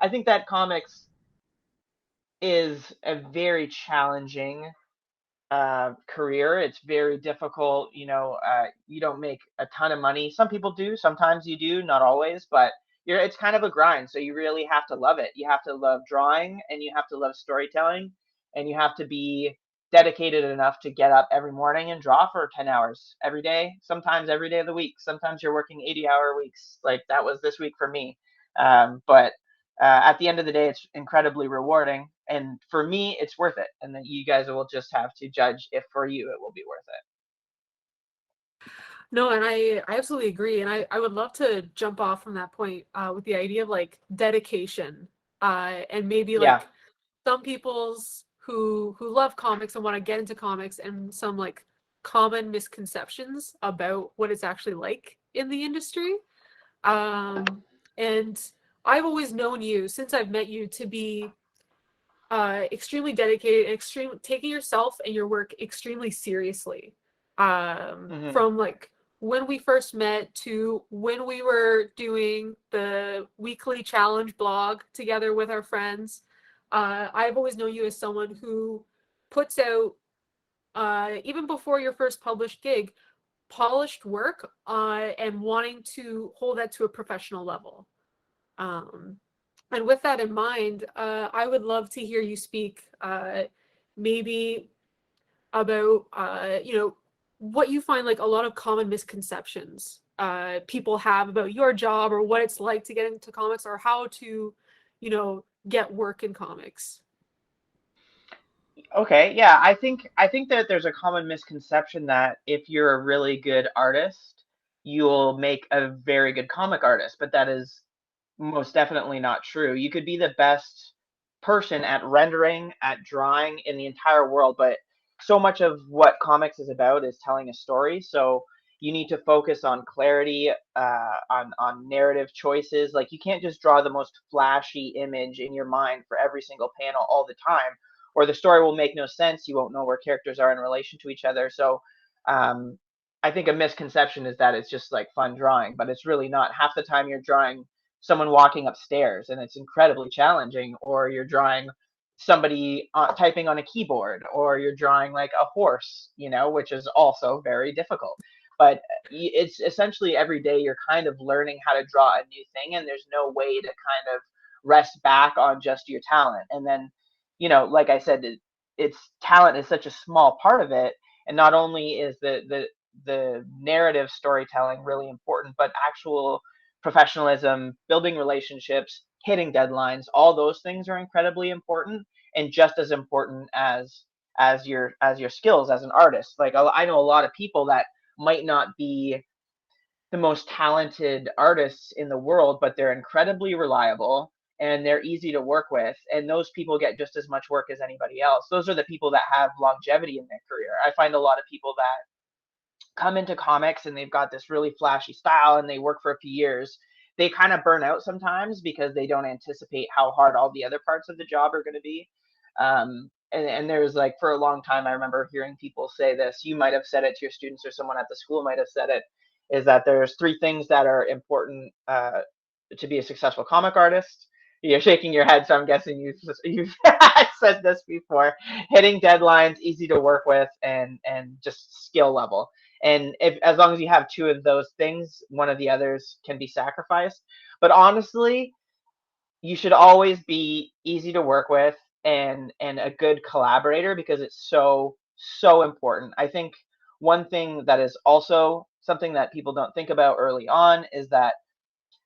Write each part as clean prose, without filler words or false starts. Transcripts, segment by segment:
I think that comics is a very challenging career. It's very difficult. You don't make a ton of money. Some people do. Sometimes you do. Not always, but it's kind of a grind. So you really have to love it. You have to love drawing, and you have to love storytelling, and you have to be dedicated enough to get up every morning and draw for 10 hours every day. Sometimes every day of the week. Sometimes you're working 80-hour weeks. Like that was this week for me. But at the end of the day, it's incredibly rewarding. And for me, it's worth it. And then you guys will just have to judge if for you it will be worth it. No, and I absolutely agree. And I would love to jump off from that point with the idea of like dedication and maybe Yeah. like some people's who love comics and want to get into comics and some like common misconceptions about what it's actually like in the industry. And I've always known you since I've met you to be extremely dedicated and extreme taking yourself and your work extremely seriously. Hmm. From like when we first met to when we were doing the weekly challenge blog together with our friends, I've always known you as someone who puts out even before your first published gig, polished work and wanting to hold that to a professional level. Um, and with that in mind, I would love to hear you speak maybe about, what you find like a lot of common misconceptions people have about your job or what it's like to get into comics or how to, get work in comics. Okay. Yeah. I think that there's a common misconception that if you're a really good artist, you'll make a very good comic artist, but that is most definitely not true. You could be the best person at rendering, at drawing in the entire world, but so much of what comics is about is telling a story. So you need to focus on clarity, on narrative choices. Like you can't just draw the most flashy image in your mind for every single panel all the time, or the story will make no sense. You won't know where characters are in relation to each other. So um, I think a misconception is that it's just like fun drawing, but it's really not. Half the time you're drawing someone walking upstairs and it's incredibly challenging, or you're drawing somebody typing on a keyboard, or you're drawing like a horse, which is also very difficult. But it's essentially every day you're kind of learning how to draw a new thing, and there's no way to kind of rest back on just your talent. And then, like I said, it's talent is such a small part of it. And not only is the narrative storytelling really important, but actual professionalism, building relationships, hitting deadlines, all those things are incredibly important, and just as important as your skills as an artist. Like I know a lot of people that might not be the most talented artists in the world, but they're incredibly reliable and they're easy to work with. And those people get just as much work as anybody else. Those are the people that have longevity in their career. I find a lot of people that come into comics and they've got this really flashy style and they work for a few years, they kind of burn out sometimes because they don't anticipate how hard all the other parts of the job are going to be. And there's like for a long time, I remember hearing people say this. You might have said it to your students, or someone at the school might have said it. Is that there's three things that are important to be a successful comic artist. You're shaking your head, so I'm guessing you've said this before. Hitting deadlines, easy to work with, and just skill level. And if as long as you have two of those things, one of the others can be sacrificed. But honestly, you should always be easy to work with and a good collaborator, because it's so important. I think one thing that is also something that people don't think about early on is that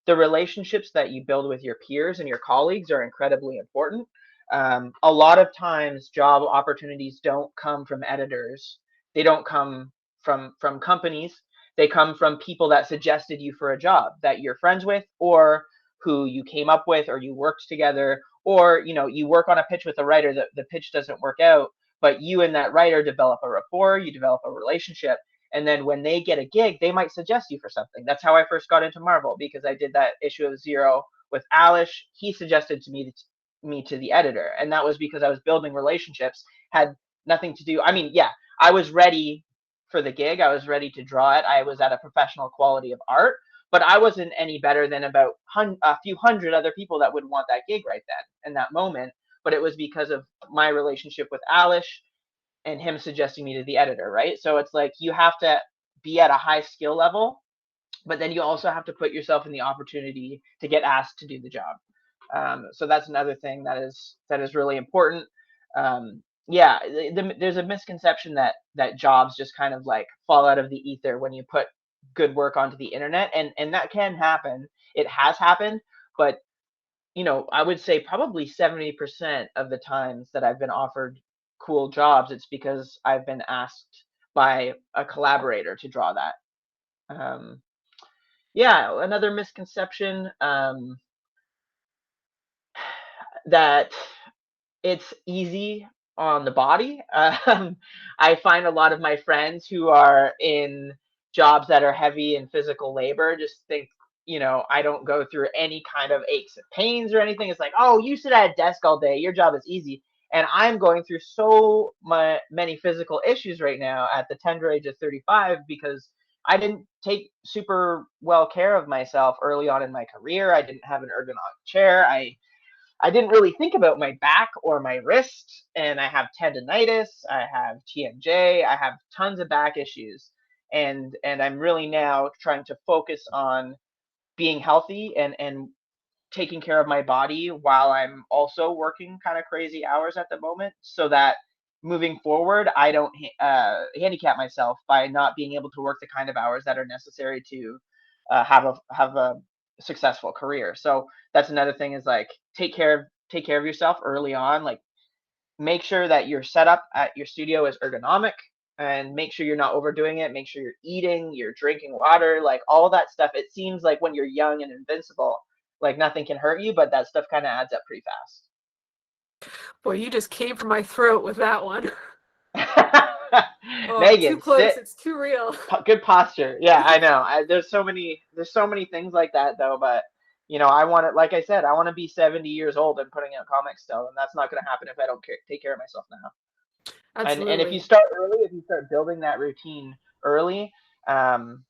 the relationships that you build with your peers and your colleagues are incredibly important. A lot of times, job opportunities don't come from editors. They don't come from companies. They come from people that suggested you for a job that you're friends with, or who you came up with, or you worked together, or you work on a pitch with a writer. The pitch doesn't work out, but you and that writer develop a rapport. You develop a relationship, and then when they get a gig, they might suggest you for something. That's how I first got into Marvel, because I did that issue of Zero with Alish. He suggested me to the editor, and that was because I was building relationships. Had nothing to do. I mean, yeah, I was ready for the gig. I was ready to draw it. I was at a professional quality of art, but I wasn't any better than about a few hundred other people that would want that gig right then in that moment. But it was because of my relationship with Alish and him suggesting me to the editor, right? So it's like you have to be at a high skill level, but then you also have to put yourself in the opportunity to get asked to do the job. So that's another thing that is really important. Yeah, there's a misconception that jobs just kind of like fall out of the ether when you put good work onto the internet, and that can happen. It has happened, but I would say probably 70% of the times that I've been offered cool jobs, it's because I've been asked by a collaborator to draw that. Um, yeah, another misconception, that it's easy on the body. I find a lot of my friends who are in jobs that are heavy in physical labor just think, I don't go through any kind of aches and pains or anything. It's like, oh, you sit at a desk all day, your job is easy. And I'm going through many physical issues right now at the tender age of 35 because I didn't take super well care of myself early on in my career. I didn't have an ergonomic chair. I didn't really think about my back or my wrist, and I have tendonitis, I have TMJ, I have tons of back issues, and I'm really now trying to focus on being healthy and taking care of my body while I'm also working kind of crazy hours at the moment, so that moving forward, I don't handicap myself by not being able to work the kind of hours that are necessary to have a successful career. So that's another thing is like take care of yourself early on. Like make sure that your setup at your studio is ergonomic and make sure you're not overdoing it. Make sure you're eating, you're drinking water, like all that stuff. It seems like when you're young and invincible, like nothing can hurt you, but that stuff kind of adds up pretty Boy, you just came for my throat with that one. fast. Oh, too Megan, close. sit. It's too real. Good posture. Yeah, I know. There's so many things like that though, but I want to, like I said, I want to be 70 years old and putting out comics still, and that's not going to happen if I don't take care of myself now. And if you Absolutely. start early, if you start building that routine early, um,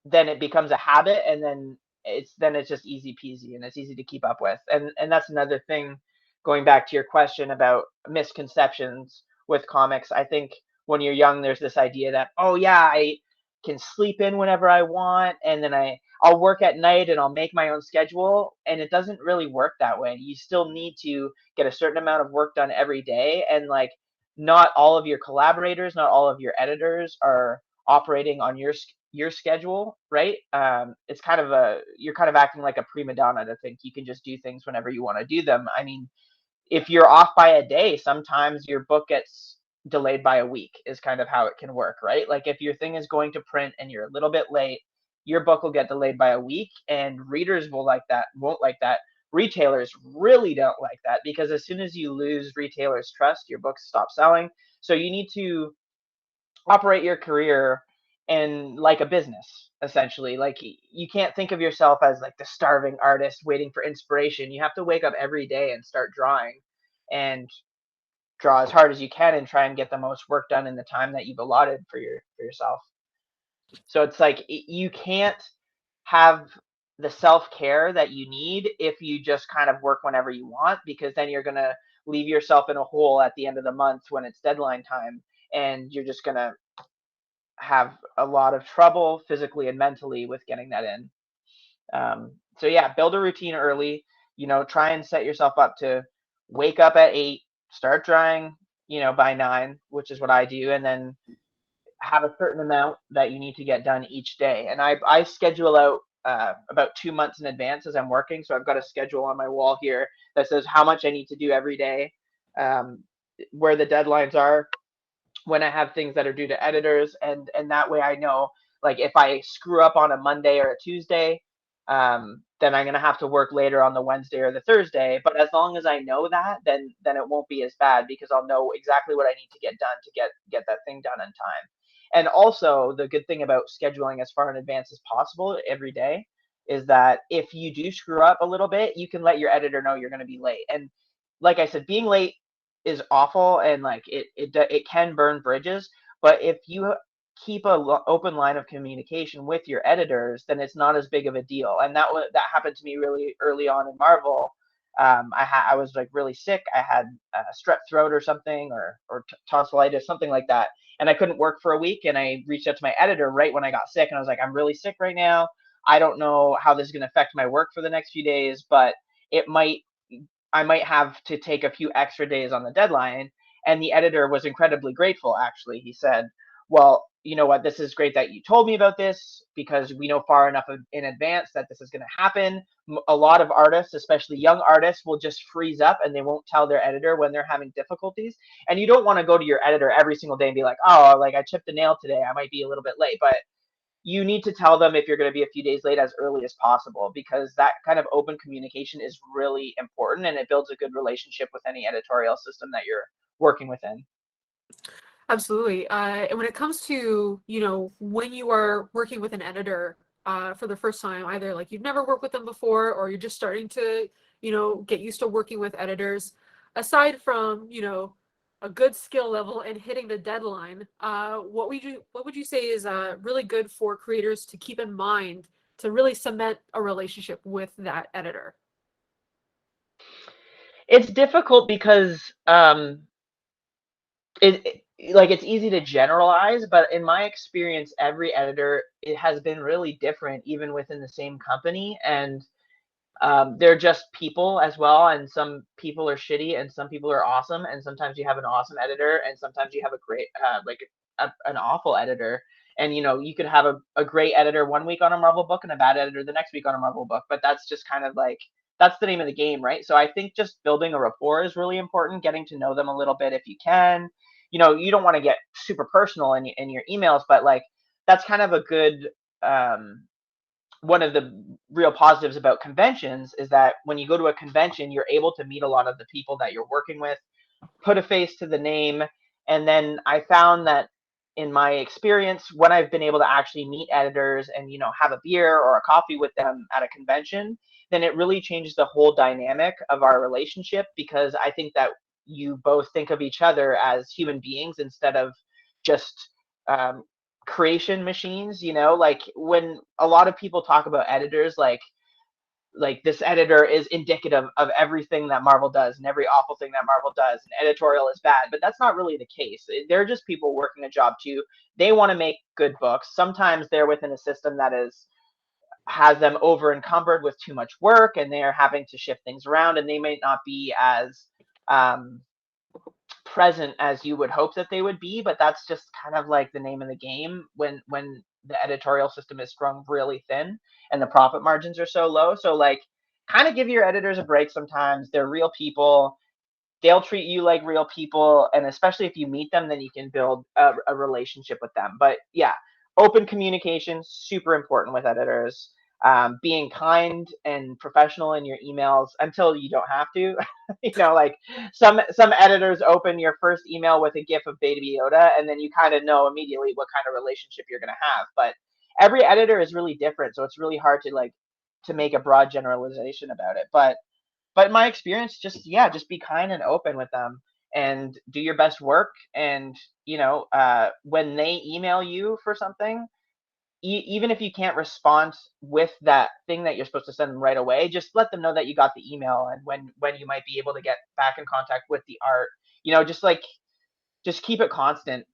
then it becomes a habit, and then it's just easy peasy, and it's easy to keep up with. And that's another thing, going back to your question about misconceptions with comics. I think when you're young, there's this idea that, oh yeah, I can sleep in whenever I want, and then I'll work at night and I'll make my own schedule, and it doesn't really work that way. You still need to get a certain amount of work done every day, and like not all of your collaborators, not all of your editors are operating on your schedule, right? It's kind of you're kind of acting like a prima donna to think you can just do things whenever you want to do them. I mean, if you're off by a day, sometimes your book gets delayed by a week is kind of how it can work, right? Like if your thing is going to print and you're a little bit late, your book will get delayed by a week, and readers won't like that. Retailers really don't like that because as soon as you lose retailers' trust, your books stop selling. So you need to operate your career and like a business essentially. Like you can't think of yourself as like the starving artist waiting for inspiration. You have to wake up every day and start drawing and draw as hard as you can and try and get the most work done in the time that you've allotted for yourself. So it's like you can't have the self-care that you need if you just kind of work whenever you want, because then you're going to leave yourself in a hole at the end of the month when it's deadline time, and you're just going to have a lot of trouble physically and mentally with getting that in. So yeah, build a routine early. Try and set yourself up to wake up at 8, start drawing, by 9, which is what I do, and then have a certain amount that you need to get done each day. And I schedule out about 2 months in advance as I'm working. So I've got a schedule on my wall here that says how much I need to do every day, um, where the deadlines are, when I have things that are due to editors, and that way I know, like if I screw up on a Monday or a Tuesday, then I'm gonna have to work later on the Wednesday or the Thursday. But as long as I know that, then it won't be as bad because I'll know exactly what I need to get done to get that thing done in time. And also the good thing about scheduling as far in advance as possible every day is that if you do screw up a little bit, you can let your editor know you're going to be late. And like I said, being late is awful, and like it can burn bridges. But if you keep a open line of communication with your editors, then it's not as big of a deal. And that happened to me really early on in Marvel. I was like really sick. I had strep throat or something, or tonsillitis, something like that, and I couldn't work for a week. And I reached out to my editor right when I got sick, and I was like, I'm really sick right now. I don't know how this is going to affect my work for the next few days, but it might I might have to take a few extra days on the deadline. And the editor was incredibly grateful, actually. He said, well, you know what, this is great that you told me about this because we know far enough in advance that this is going to happen. A lot of artists, especially young artists, will just freeze up and they won't tell their editor when they're having difficulties. And you don't want to go to your editor every single day and be like, oh, like I chipped a nail today, I might be a little bit late. But you need to tell them if you're going to be a few days late as early as possible, because that kind of open communication is really important and it builds a good relationship with any editorial system that you're working within. Absolutely. And when it comes to, when you are working with an editor for the first time, either like you've never worked with them before or you're just starting to, get used to working with editors, aside from, a good skill level and hitting the deadline, what would you say is really good for creators to keep in mind to really cement a relationship with that editor? It's difficult because it's easy to generalize, but in my experience, every editor, it has been really different, even within the same company. And they're just people as well, and some people are shitty and some people are awesome, and sometimes you have an awesome editor and sometimes you have a great an awful editor. And you could have a great editor one week on a Marvel book and a bad editor the next week on a Marvel book, but that's just kind of like, that's the name of the game, right? So I think just building a rapport is really important, getting to know them a little bit if you can. You don't want to get super personal in your emails, but like that's kind of a good one of the real positives about conventions is that when you go to a convention, you're able to meet a lot of the people that you're working with, put a face to the name. And then I found that in my experience, when I've been able to actually meet editors and, have a beer or a coffee with them at a convention, then it really changes the whole dynamic of our relationship, because I think that you both think of each other as human beings instead of just um, creation machines. Like when a lot of people talk about editors, like this editor is indicative of everything that Marvel does and every awful thing that Marvel does, and editorial is bad. But that's not really the case. They're just people working a job too. They want to make good books. Sometimes they're within a system that has them over encumbered with too much work, and they are having to shift things around, and they may not be as um, present as you would hope that they would be. But that's just kind of like the name of the game when the editorial system is strung really thin and the profit margins are so low. So like, kind of give your editors a break sometimes. They're real people. They'll treat you like real people, and especially if you meet them, then you can build a relationship with them. But yeah, open communication, super important with editors. Being kind and professional in your emails until you don't have to. Like some editors open your first email with a gif of Baby Yoda, and then you kind of know immediately what kind of relationship you're going to have. But every editor is really different, so it's really hard to make a broad generalization about it. But in my experience, just be kind and open with them and do your best work. And when they email you for something, even if you can't respond with that thing that you're supposed to send them right away, just let them know that you got the email and when you might be able to get back in contact with the art. Just keep it constant.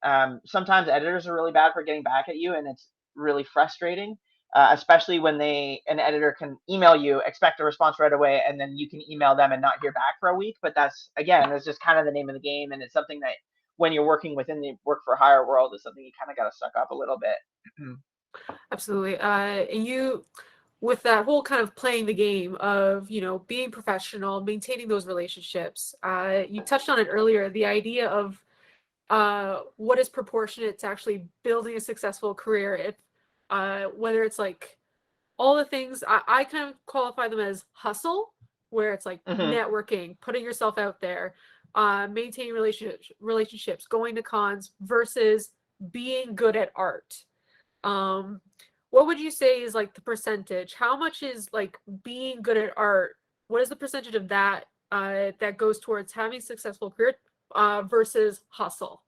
Sometimes editors are really bad for getting back at you, and it's really frustrating, especially when an editor can email you, expect a response right away, and then you can email them and not hear back for a week. But that's just kind of the name of the game, and it's something that when you're working within the work for hire world is something you kind of got to suck up a little bit. Absolutely. And with that whole kind of playing the game of, being professional, maintaining those relationships, you touched on it earlier, the idea of what is proportionate to actually building a successful career. If whether it's like all the things I kind of qualify them as hustle, where it's like Mm-hmm. networking, putting yourself out there, maintaining relationships, going to cons versus being good at art. Um, what would you say is like the percentage? How much is like being good at art? What is the percentage of that that goes towards having a successful career versus hustle?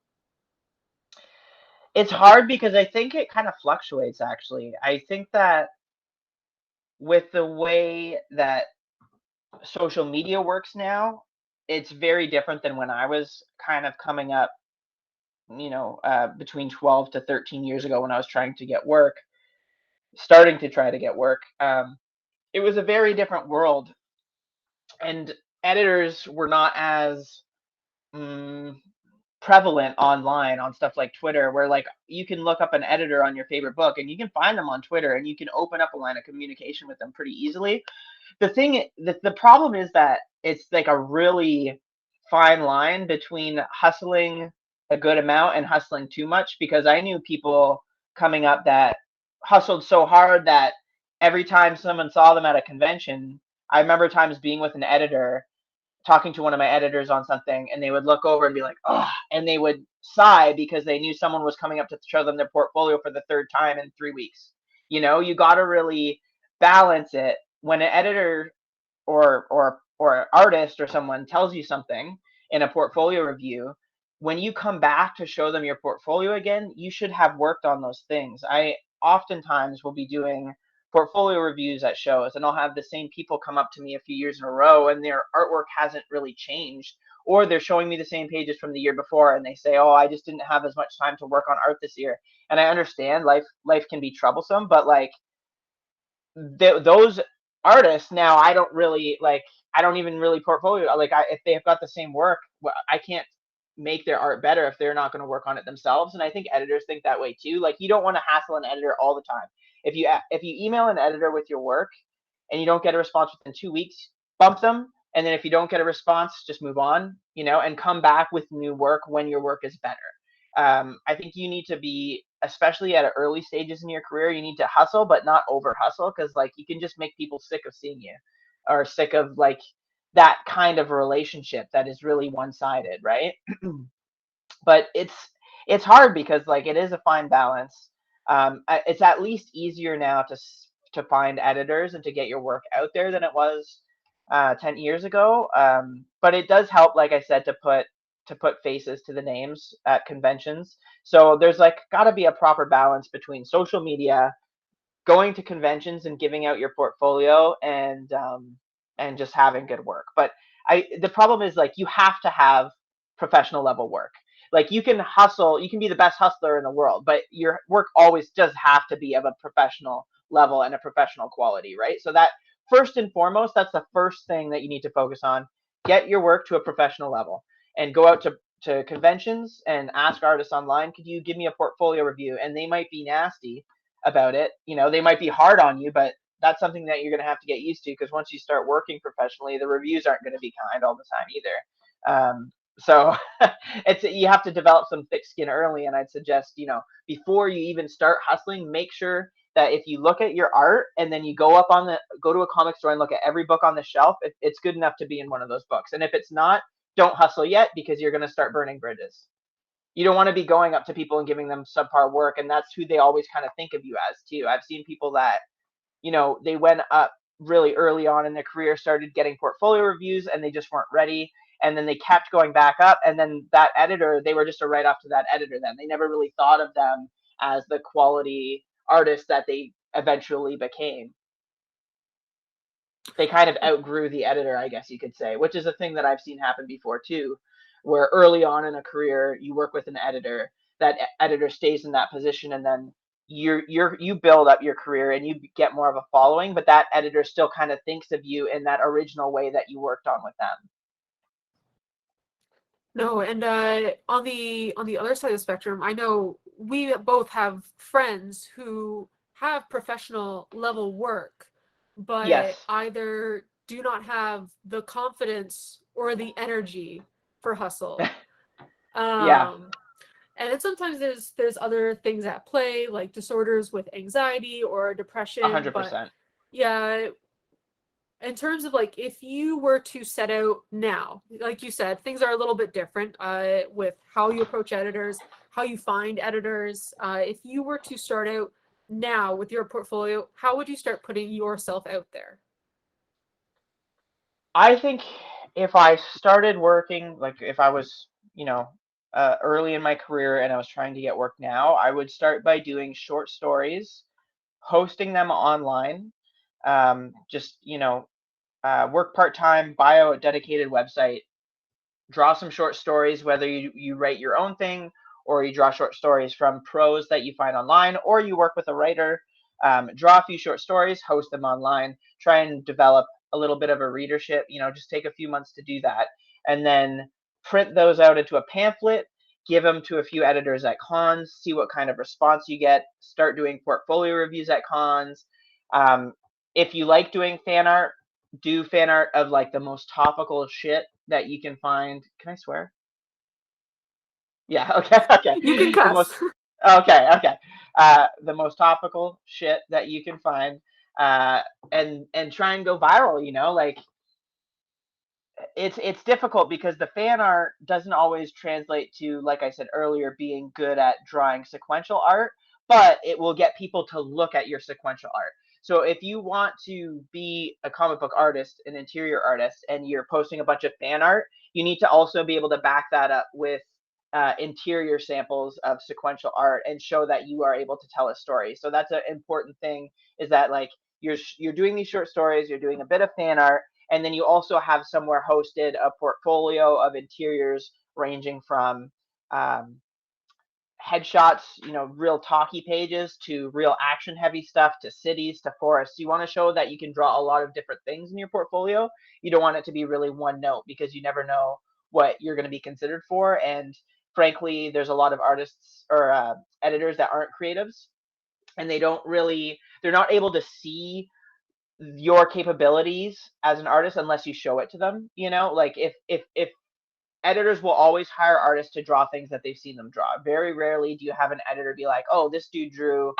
It's hard because I think it kind of fluctuates actually. I think that with the way that social media works now, it's very different than when I was kind of coming up, between 12 to 13 years ago when I was trying to get work, starting to try to get work. It was a very different world, and editors were not as mm, prevalent online on stuff like Twitter, where like you can look up an editor on your favorite book and you can find them on Twitter and you can open up a line of communication with them pretty easily. The problem is that it's like a really fine line between hustling a good amount and hustling too much, because I knew people coming up that hustled so hard that every time someone saw them at a convention, I remember times being with an editor, talking to one of my editors on something, and they would look over and be like, oh, and they would sigh because they knew someone was coming up to show them their portfolio for the third time in 3 weeks. You got to really balance it. When an editor or an artist or someone tells you something in a portfolio review, when you come back to show them your portfolio again, you should have worked on those things. I oftentimes will be doing portfolio reviews at shows, and I'll have the same people come up to me a few years in a row and their artwork hasn't really changed, or they're showing me the same pages from the year before and they say, oh, I just didn't have as much time to work on art this year. And I understand life can be troublesome, but like those artists now, I don't even really portfolio, like if they have got the same work, I can't make their art better if they're not going to work on it themselves. And I think editors think that way too. Like, you don't want to hassle an editor all the time. If you email an editor with your work and you don't get a response within 2 weeks, bump them. And then if you don't get a response, just move on, and come back with new work when your work is better. I think you need to be, especially at early stages in your career, you need to hustle, but not over hustle, because like you can just make people sick of seeing you, or sick of like that kind of relationship that is really one sided, right? But it's hard because like it is a fine balance. It's at least easier now to find editors and to get your work out there than it was 10 years ago. But it does help, like I said, to put faces to the names at conventions. So there's like got to be a proper balance between social media, going to conventions and giving out your portfolio, and just having good work. But the problem is, like, you have to have professional level work. Like, you can hustle, you can be the best hustler in the world, but your work always does have to be of a professional level and a professional quality, right? So that, first and foremost, that's the first thing that you need to focus on. Get your work to a professional level and go out to conventions and ask artists online, could you give me a portfolio review? And they might be nasty about it. They might be hard on you, but that's something that you're going to have to get used to, because once you start working professionally, the reviews aren't going to be kind all the time either. So you have to develop some thick skin early, and I'd suggest, before you even start hustling, make sure that if you look at your art and then you go to a comic store and look at every book on the shelf, it's good enough to be in one of those books. And if it's not, don't hustle yet, because you're going to start burning bridges. You don't want to be going up to people and giving them subpar work, and that's who they always kind of think of you as too. I've seen people that, they went up really early on in their career, started getting portfolio reviews, and they just weren't ready. And then they kept going back up. And then that editor, they were just a write off to that editor then. They never really thought of them as the quality artist that they eventually became. They kind of outgrew the editor, I guess you could say, which is a thing that I've seen happen before too, where early on in a career you work with an editor, that editor stays in that position, and then you build up your career and you get more of a following, but that editor still kind of thinks of you in that original way that you worked on with them. No, and on the other side of the spectrum, I know we both have friends who have professional level work, but Yes. either do not have the confidence or the energy for hustle. Yeah, Um, and then sometimes there's other things at play, like disorders with anxiety or depression. But 100%. yeah, in terms of like, if you were to set out now, like you said, things are a little bit different with how you approach editors, how you find editors. If you were to start out now with your portfolio, how would you start putting yourself out there? I think if I started working, like if I was, early in my career and I was trying to get work now, I would start by doing short stories, hosting them online. Just, work part time, bio a dedicated website, draw some short stories, whether you write your own thing or you draw short stories from pros that you find online, or you work with a writer. Draw a few short stories, host them online, try and develop a little bit of a readership. Just take a few months to do that. And then print those out into a pamphlet, give them to a few editors at cons, see what kind of response you get, start doing portfolio reviews at cons. Um, if you like doing fan art, do fan art of like the most topical shit that you can find. Can I swear? Yeah, okay, okay. You can The cuss. most okay. The most topical shit that you can find, uh, and try and go viral. Like it's difficult because the fan art doesn't always translate to, like I said earlier, being good at drawing sequential art, but it will get people to look at your sequential art. So if you want to be a comic book artist, an interior artist, and you're posting a bunch of fan art, you need to also be able to back that up with interior samples of sequential art and show that you are able to tell a story. So that's an important thing, is that like you're doing these short stories, you're doing a bit of fan art, and then you also have somewhere hosted a portfolio of interiors ranging from um, headshots, real talky pages, to real action heavy stuff, to cities, to forests. You want to show that you can draw a lot of different things in your portfolio. You don't want it to be really one note, because you never know what you're going to be considered for. And frankly, there's a lot of artists or editors that aren't creatives, and they're not able to see your capabilities as an artist unless you show it to them. Like if editors will always hire artists to draw things that they've seen them draw. Very rarely do you have an editor be like, oh, this dude drew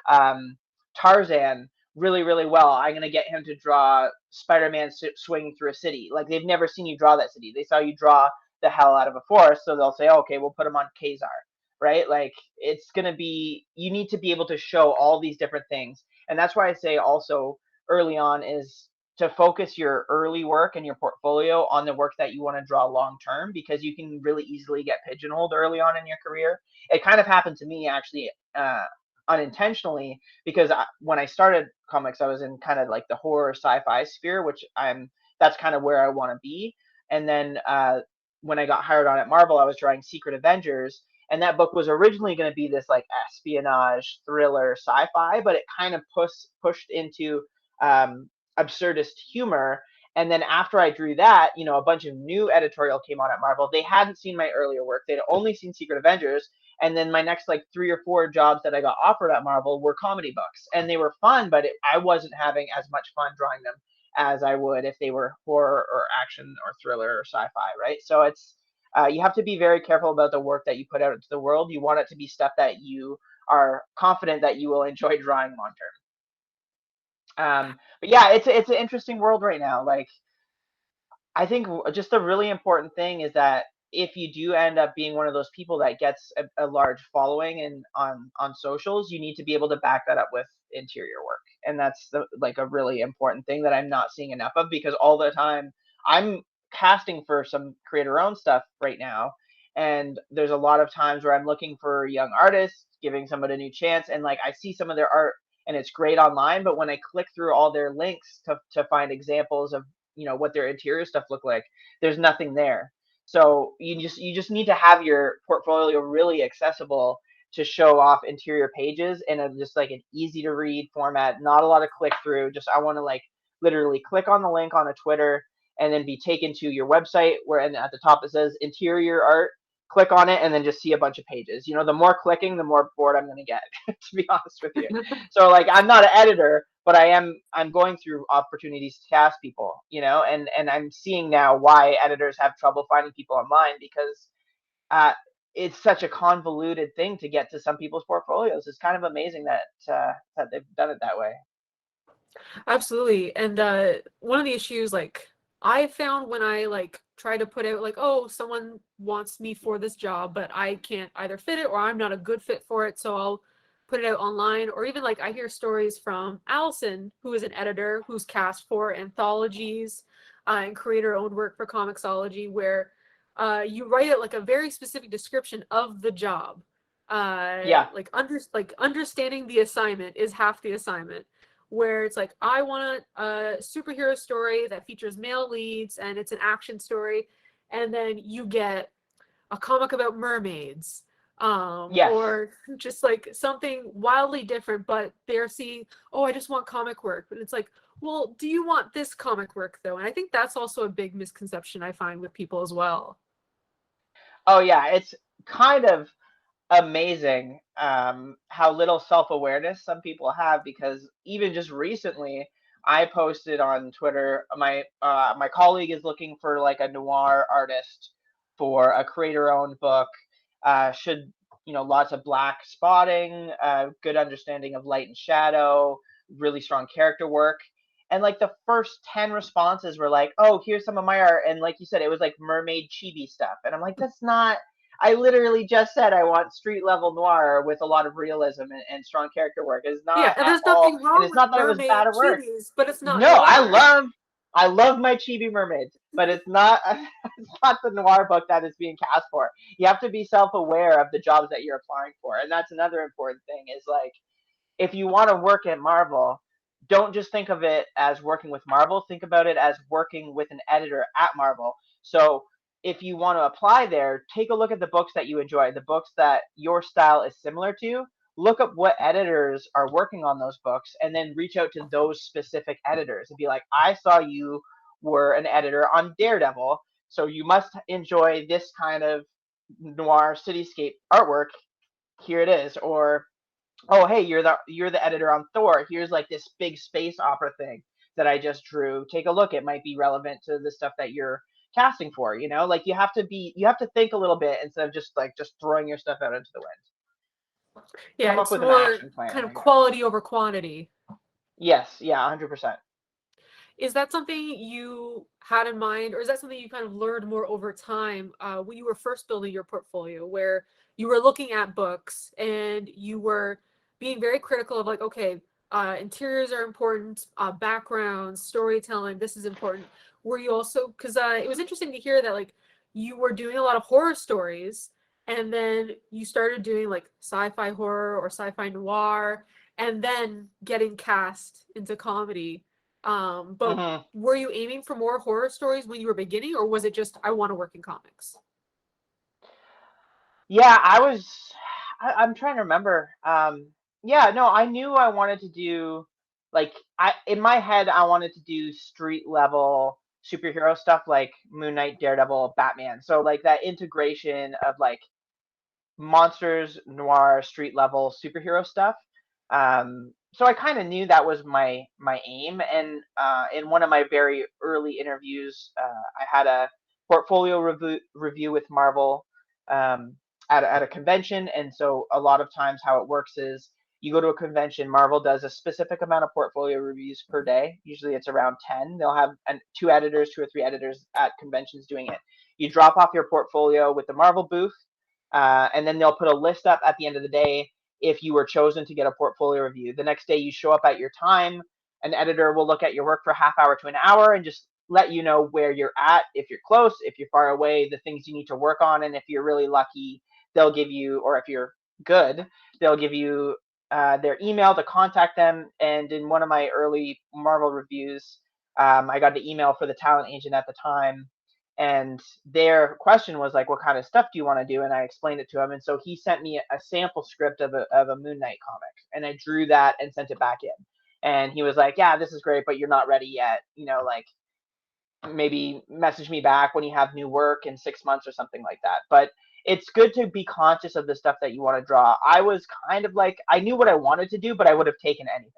um, Tarzan really, really well. I'm going to get him to draw Spider-Man swinging through a city. Like, they've never seen you draw that city. They saw you draw the hell out of a forest, so they'll say, oh, okay, we'll put him on Kazar, right? Like, it's going to be, you need to be able to show all these different things. And that's why I say also early on is to focus your early work and your portfolio on the work that you want to draw long term, because you can really easily get pigeonholed early on in your career. It kind of happened to me actually, unintentionally, because when I started comics, I was in kind of like the horror sci-fi sphere, which that's kind of where I want to be. And then when I got hired on at Marvel, I was drawing Secret Avengers, and that book was originally going to be this like espionage thriller sci-fi, but it kind of pushed into absurdist humor. And then after I drew that, a bunch of new editorial came on at Marvel. They hadn't seen my earlier work. They'd only seen Secret Avengers. And then my next like 3 or 4 jobs that I got offered at Marvel were comedy books. And they were fun, but I wasn't having as much fun drawing them as I would if they were horror or action or thriller or sci-fi, right? So you have to be very careful about the work that you put out into the world. You want it to be stuff that you are confident that you will enjoy drawing long term. But yeah, it's an interesting world right now. Like, I think just a really important thing is that if you do end up being one of those people that gets a large following and on socials, you need to be able to back that up with interior work. And that's like a really important thing that I'm not seeing enough of, because all the time I'm casting for some creator owned stuff right now, and there's a lot of times where I'm looking for young artists, giving somebody a new chance, and like I see some of their art and it's great online, but when I click through all their links to find examples of what their interior stuff look like, there's nothing there. So you just need to have your portfolio really accessible to show off interior pages in just like an easy to read format, not a lot of click through. Just, I want to like literally click on the link on a Twitter and then be taken to your website, where and at the top it says interior art. Click on it and then just see a bunch of pages. The more clicking, the more bored I'm going to get, to be honest with you. So like, I'm not an editor, but I'm going through opportunities to cast people, and I'm seeing now why editors have trouble finding people online, because uh, it's such a convoluted thing to get to some people's portfolios. It's kind of amazing that they've done it that way. Absolutely. And one of the issues, like, I found when I like try to put out like, oh, someone wants me for this job, but I can't either fit it or I'm not a good fit for it, so I'll put it out online. Or even like I hear stories from Allison, who is an editor who's cast for anthologies and creator owned work for Comixology, where you write it like a very specific description of the job. Yeah. Like understanding the assignment is half the assignment. Where it's like, I want a superhero story that features male leads and it's an action story, and then you get a comic about mermaids, Yes. or just like something wildly different, but they're seeing, oh, I just want comic work. But it's like, well, do you want this comic work though? And I think that's also a big misconception I find with people as well. Oh yeah, it's kind of amazing how little self-awareness some people have, because even just recently I posted on Twitter, my colleague is looking for like a noir artist for a creator-owned book. Should, lots of black spotting, good understanding of light and shadow, really strong character work. And like the first 10 responses were like, "Oh, here's some of my art." And like you said, it was like mermaid chibi stuff. And I'm like, that's not, I literally just said I want street level noir with a lot of realism and strong character work. It's Yeah, not and at there's all, nothing and wrong it's with not that it was mermaid bad work. chibis, but it's not No, noir. I love my chibi mermaids, but it's not it's not the noir book that is being cast for. You have to be self aware of the jobs that you're applying for, and that's another important thing. Is like, if you want to work at Marvel, don't just think of it as working with Marvel. Think about it as working with an editor at Marvel. So if you want to apply there, take a look at the books that you enjoy, the books that your style is similar to. Look up what editors are working on those books, and then reach out to those specific editors and be like, I saw you were an editor on Daredevil, so you must enjoy this kind of noir cityscape artwork. Here it is. Or, oh hey, you're the editor on Thor. Here's like this big space opera thing that I just drew. Take a look. It might be relevant to the stuff that you're casting for. Like you have to think a little bit instead of just throwing your stuff out into the wind. Yeah, Come up it's with an more action plan, kind of I guess. quality over quantity. Yes, yeah, 100%. Is that something you had in mind, or is that something you kind of learned more over time when you were first building your portfolio, where you were looking at books and you were being very critical of like, okay, interiors are important, backgrounds, storytelling, this is important. Were you also, because it was interesting to hear that like you were doing a lot of horror stories, and then you started doing like sci-fi horror or sci-fi noir, and then getting cast into comedy. But Hmm. were you aiming for more horror stories when you were beginning, or was it just I want to work in comics? Yeah, I'm trying to remember. Yeah, no, I knew I wanted to do, like, I in my head I wanted to do street level superhero stuff like Moon Knight, Daredevil, Batman. So like that integration of like monsters, noir, street level superhero stuff. So I kind of knew that was my aim. And in one of my very early interviews, I had a portfolio review with Marvel, um, at a convention. And so a lot of times how it works is you go to a convention. Marvel does a specific amount of portfolio reviews per day. Usually it's around 10. They'll have two or three editors at conventions doing it. You drop off your portfolio with the Marvel booth, and then they'll put a list up at the end of the day if you were chosen to get a portfolio review. The next day you show up at your time. An editor will look at your work for a half hour to an hour and just let you know where you're at, if you're close, if you're far away, the things you need to work on. And if you're really lucky, they'll give you, or if you're good, they'll give you their email to contact them. And in one of my early Marvel reviews, I got the email for the talent agent at the time, and their question was like, what kind of stuff do you want to do? And I explained it to him, and so he sent me a sample script of a Moon Knight comic, and I drew that and sent it back in. And he was like, yeah, this is great, but you're not ready yet, like, maybe message me back when you have new work in 6 months or something like that. But it's good to be conscious of the stuff that you want to draw. I was kind of like, I knew what I wanted to do, but I would have taken anything,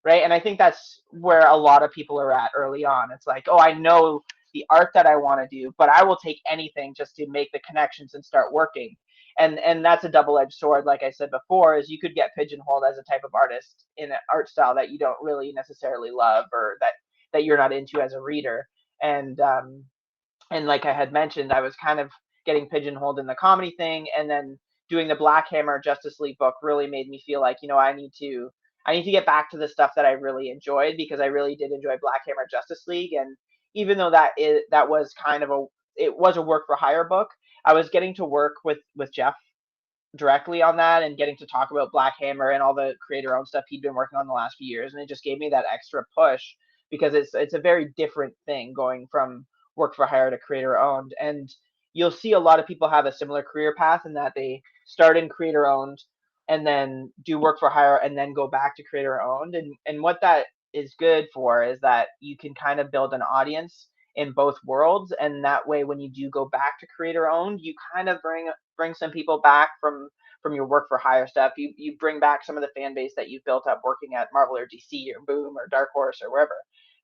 right? And I think that's where a lot of people are at early on. It's like, oh, I know the art that I want to do, but I will take anything just to make the connections and start working. And that's a double-edged sword. Like I said before, is you could get pigeonholed as a type of artist in an art style that you don't really necessarily love, or that you're not into as a reader. And and like I had mentioned, I was kind of getting pigeonholed in the comedy thing, and then doing the Black Hammer Justice League book really made me feel like, I need to get back to the stuff that I really enjoyed, because I really did enjoy Black Hammer Justice League. And even though that was kind of it was a work for hire book. I was getting to work with Jeff directly on that and getting to talk about Black Hammer and all the creator owned stuff he'd been working on the last few years, and it just gave me that extra push because it's a very different thing going from work for hire to creator owned. And you'll see a lot of people have a similar career path in that they start in creator owned and then do work for hire and then go back to creator owned. And what that is good for is that you can kind of build an audience in both worlds, and that way when you do go back to creator owned, you kind of bring some people back from your work for hire stuff. You bring back some of the fan base that you've built up working at Marvel or DC or Boom or Dark Horse or wherever.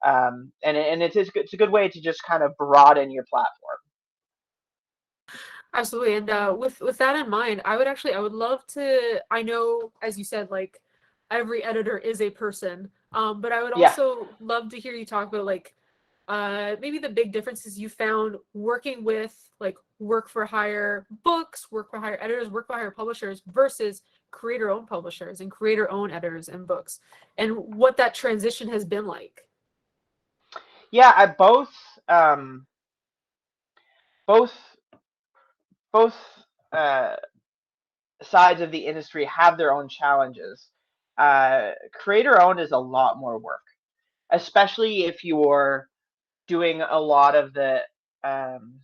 And it's a good way to just kind of broaden your platform. Absolutely. And with that in mind, I would love to. I know, as you said, like every editor is a person, but I would Yeah. also love to hear you talk about like maybe the big differences you found working with like work for hire books, work for hire editors, work for hire publishers versus creator owned publishers and creator owned editors and books, and what that transition has been like. Yeah, I both both uh, sides of the industry have their own challenges. Creator owned is a lot more work, especially if you're doing a lot of um,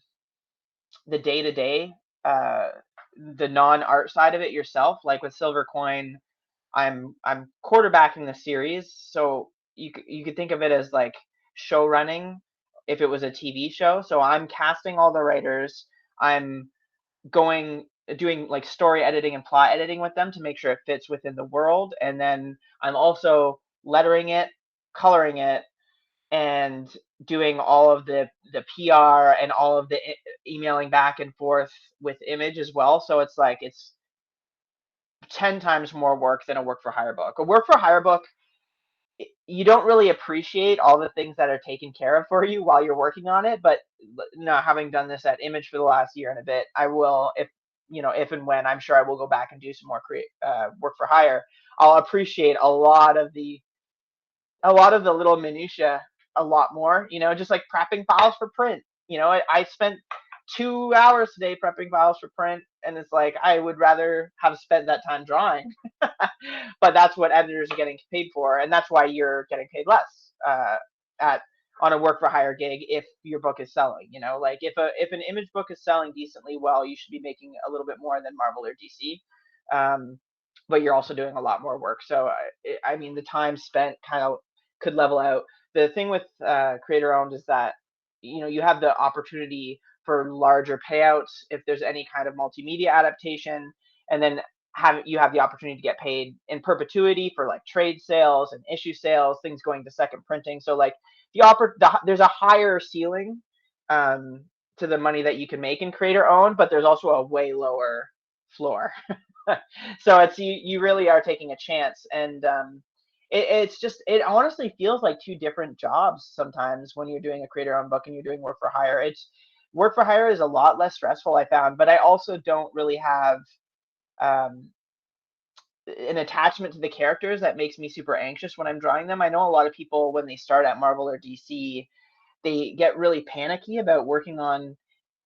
the day to day, the non art side of it yourself. Like with Silver Coin, I'm quarterbacking the series, so you could think of it as like show running if it was a TV show. So I'm casting all the writers. I'm going doing like story editing and plot editing with them to make sure it fits within the world, and then I'm also lettering it, coloring it, and doing all of the PR and all of the emailing back and forth with Image as well. So it's like it's 10 times more work than a work for hire book. A work for hire book, you don't really appreciate all the things that are taken care of for you while you're working on it. But no, having done this at Image for the last year and a bit, I will, if and when, I'm sure I will go back and do some more work for hire. I'll appreciate a lot of the little minutia a lot more, just like prepping files for print. I spent 2 hours today prepping files for print, and it's like I would rather have spent that time drawing. But that's what editors are getting paid for, and that's why you're getting paid less at on a work for hire gig if your book is selling. Like if an Image book is selling decently well, you should be making a little bit more than Marvel or DC. But you're also doing a lot more work. So I mean, the time spent kind of could level out. The thing with creator owned is that you have the opportunity for larger payouts if there's any kind of multimedia adaptation, and then you have the opportunity to get paid in perpetuity for like trade sales and issue sales, things going to second printing. So like there's a higher ceiling um, to the money that you can make in creator owned, but there's also a way lower floor. So you really are taking a chance, and it honestly feels like two different jobs sometimes when you're doing a creator owned book and you're doing work for hire. It's Work for hire is a lot less stressful, I found, but I also don't really have um, an attachment to the characters that makes me super anxious when I'm drawing them. I know a lot of people when they start at Marvel or DC, they get really panicky about working on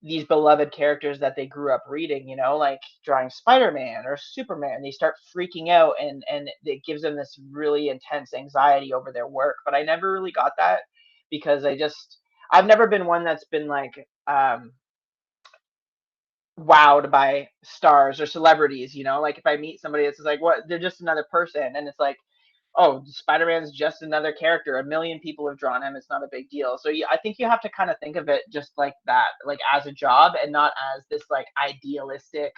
these beloved characters that they grew up reading, like drawing Spider-Man or Superman. They start freaking out, and it gives them this really intense anxiety over their work. But I never really got that because I've never been one that's been like wowed by stars or celebrities, like if I meet somebody that's like, what, they're just another person, and it's like, oh, Spider-Man's just another character. A million people have drawn him. It's not a big deal. So I think you have to kind of think of it just like that, like as a job and not as this like idealistic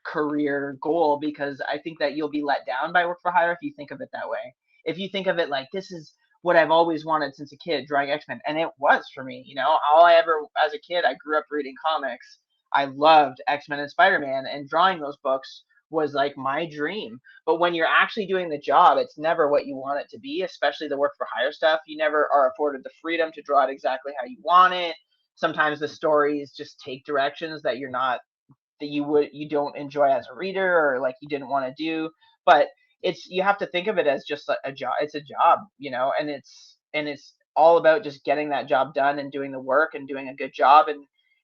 career goal, because I think that you'll be let down by work for hire if you think of it that way. If you think of it like this is what I've always wanted since a kid, drawing X-Men, and it was for me, all I ever as a kid, I grew up reading comics. I loved X-Men and Spider-Man, and drawing those books was like my dream. But when you're actually doing the job, it's never what you want it to be, especially the work for hire stuff. You never are afforded the freedom to draw it exactly how you want it. Sometimes the stories just take directions that you don't enjoy as a reader, or like you didn't want to do. But you have to think of it as just a job. It's a job, and it's all about just getting that job done and doing the work and doing a good job,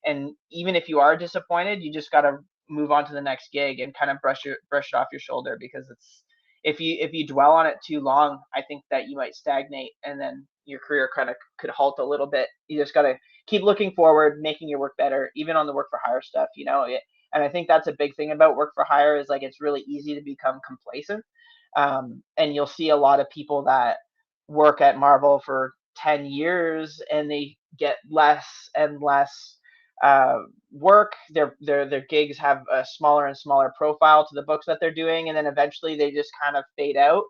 And even if you are disappointed, you just got to move on to the next gig and kind of brush it off your shoulder, because it's, if you dwell on it too long, I think that you might stagnate, and then your career kind of could halt a little bit. You just got to keep looking forward, making your work better, even on the work for hire stuff, and I think that's a big thing about work for hire, is like it's really easy to become complacent. And you'll see a lot of people that work at Marvel for 10 years and they get less and less work. Their gigs have a smaller and smaller profile to the books that they're doing, and then eventually they just kind of fade out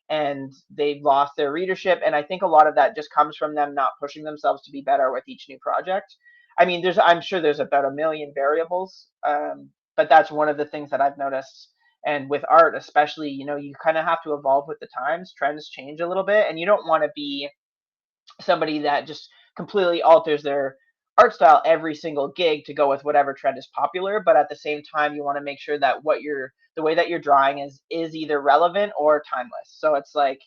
and they've lost their readership. And I think a lot of that just comes from them not pushing themselves to be better with each new project. I mean, I'm sure there's about a million variables, but that's one of the things that I've noticed. And with art, especially, you kind of have to evolve with the times. Trends change a little bit, and you don't want to be somebody that just completely alters their art style every single gig to go with whatever trend is popular. But at the same time, you want to make sure that the way that you're drawing is either relevant or timeless. So it's like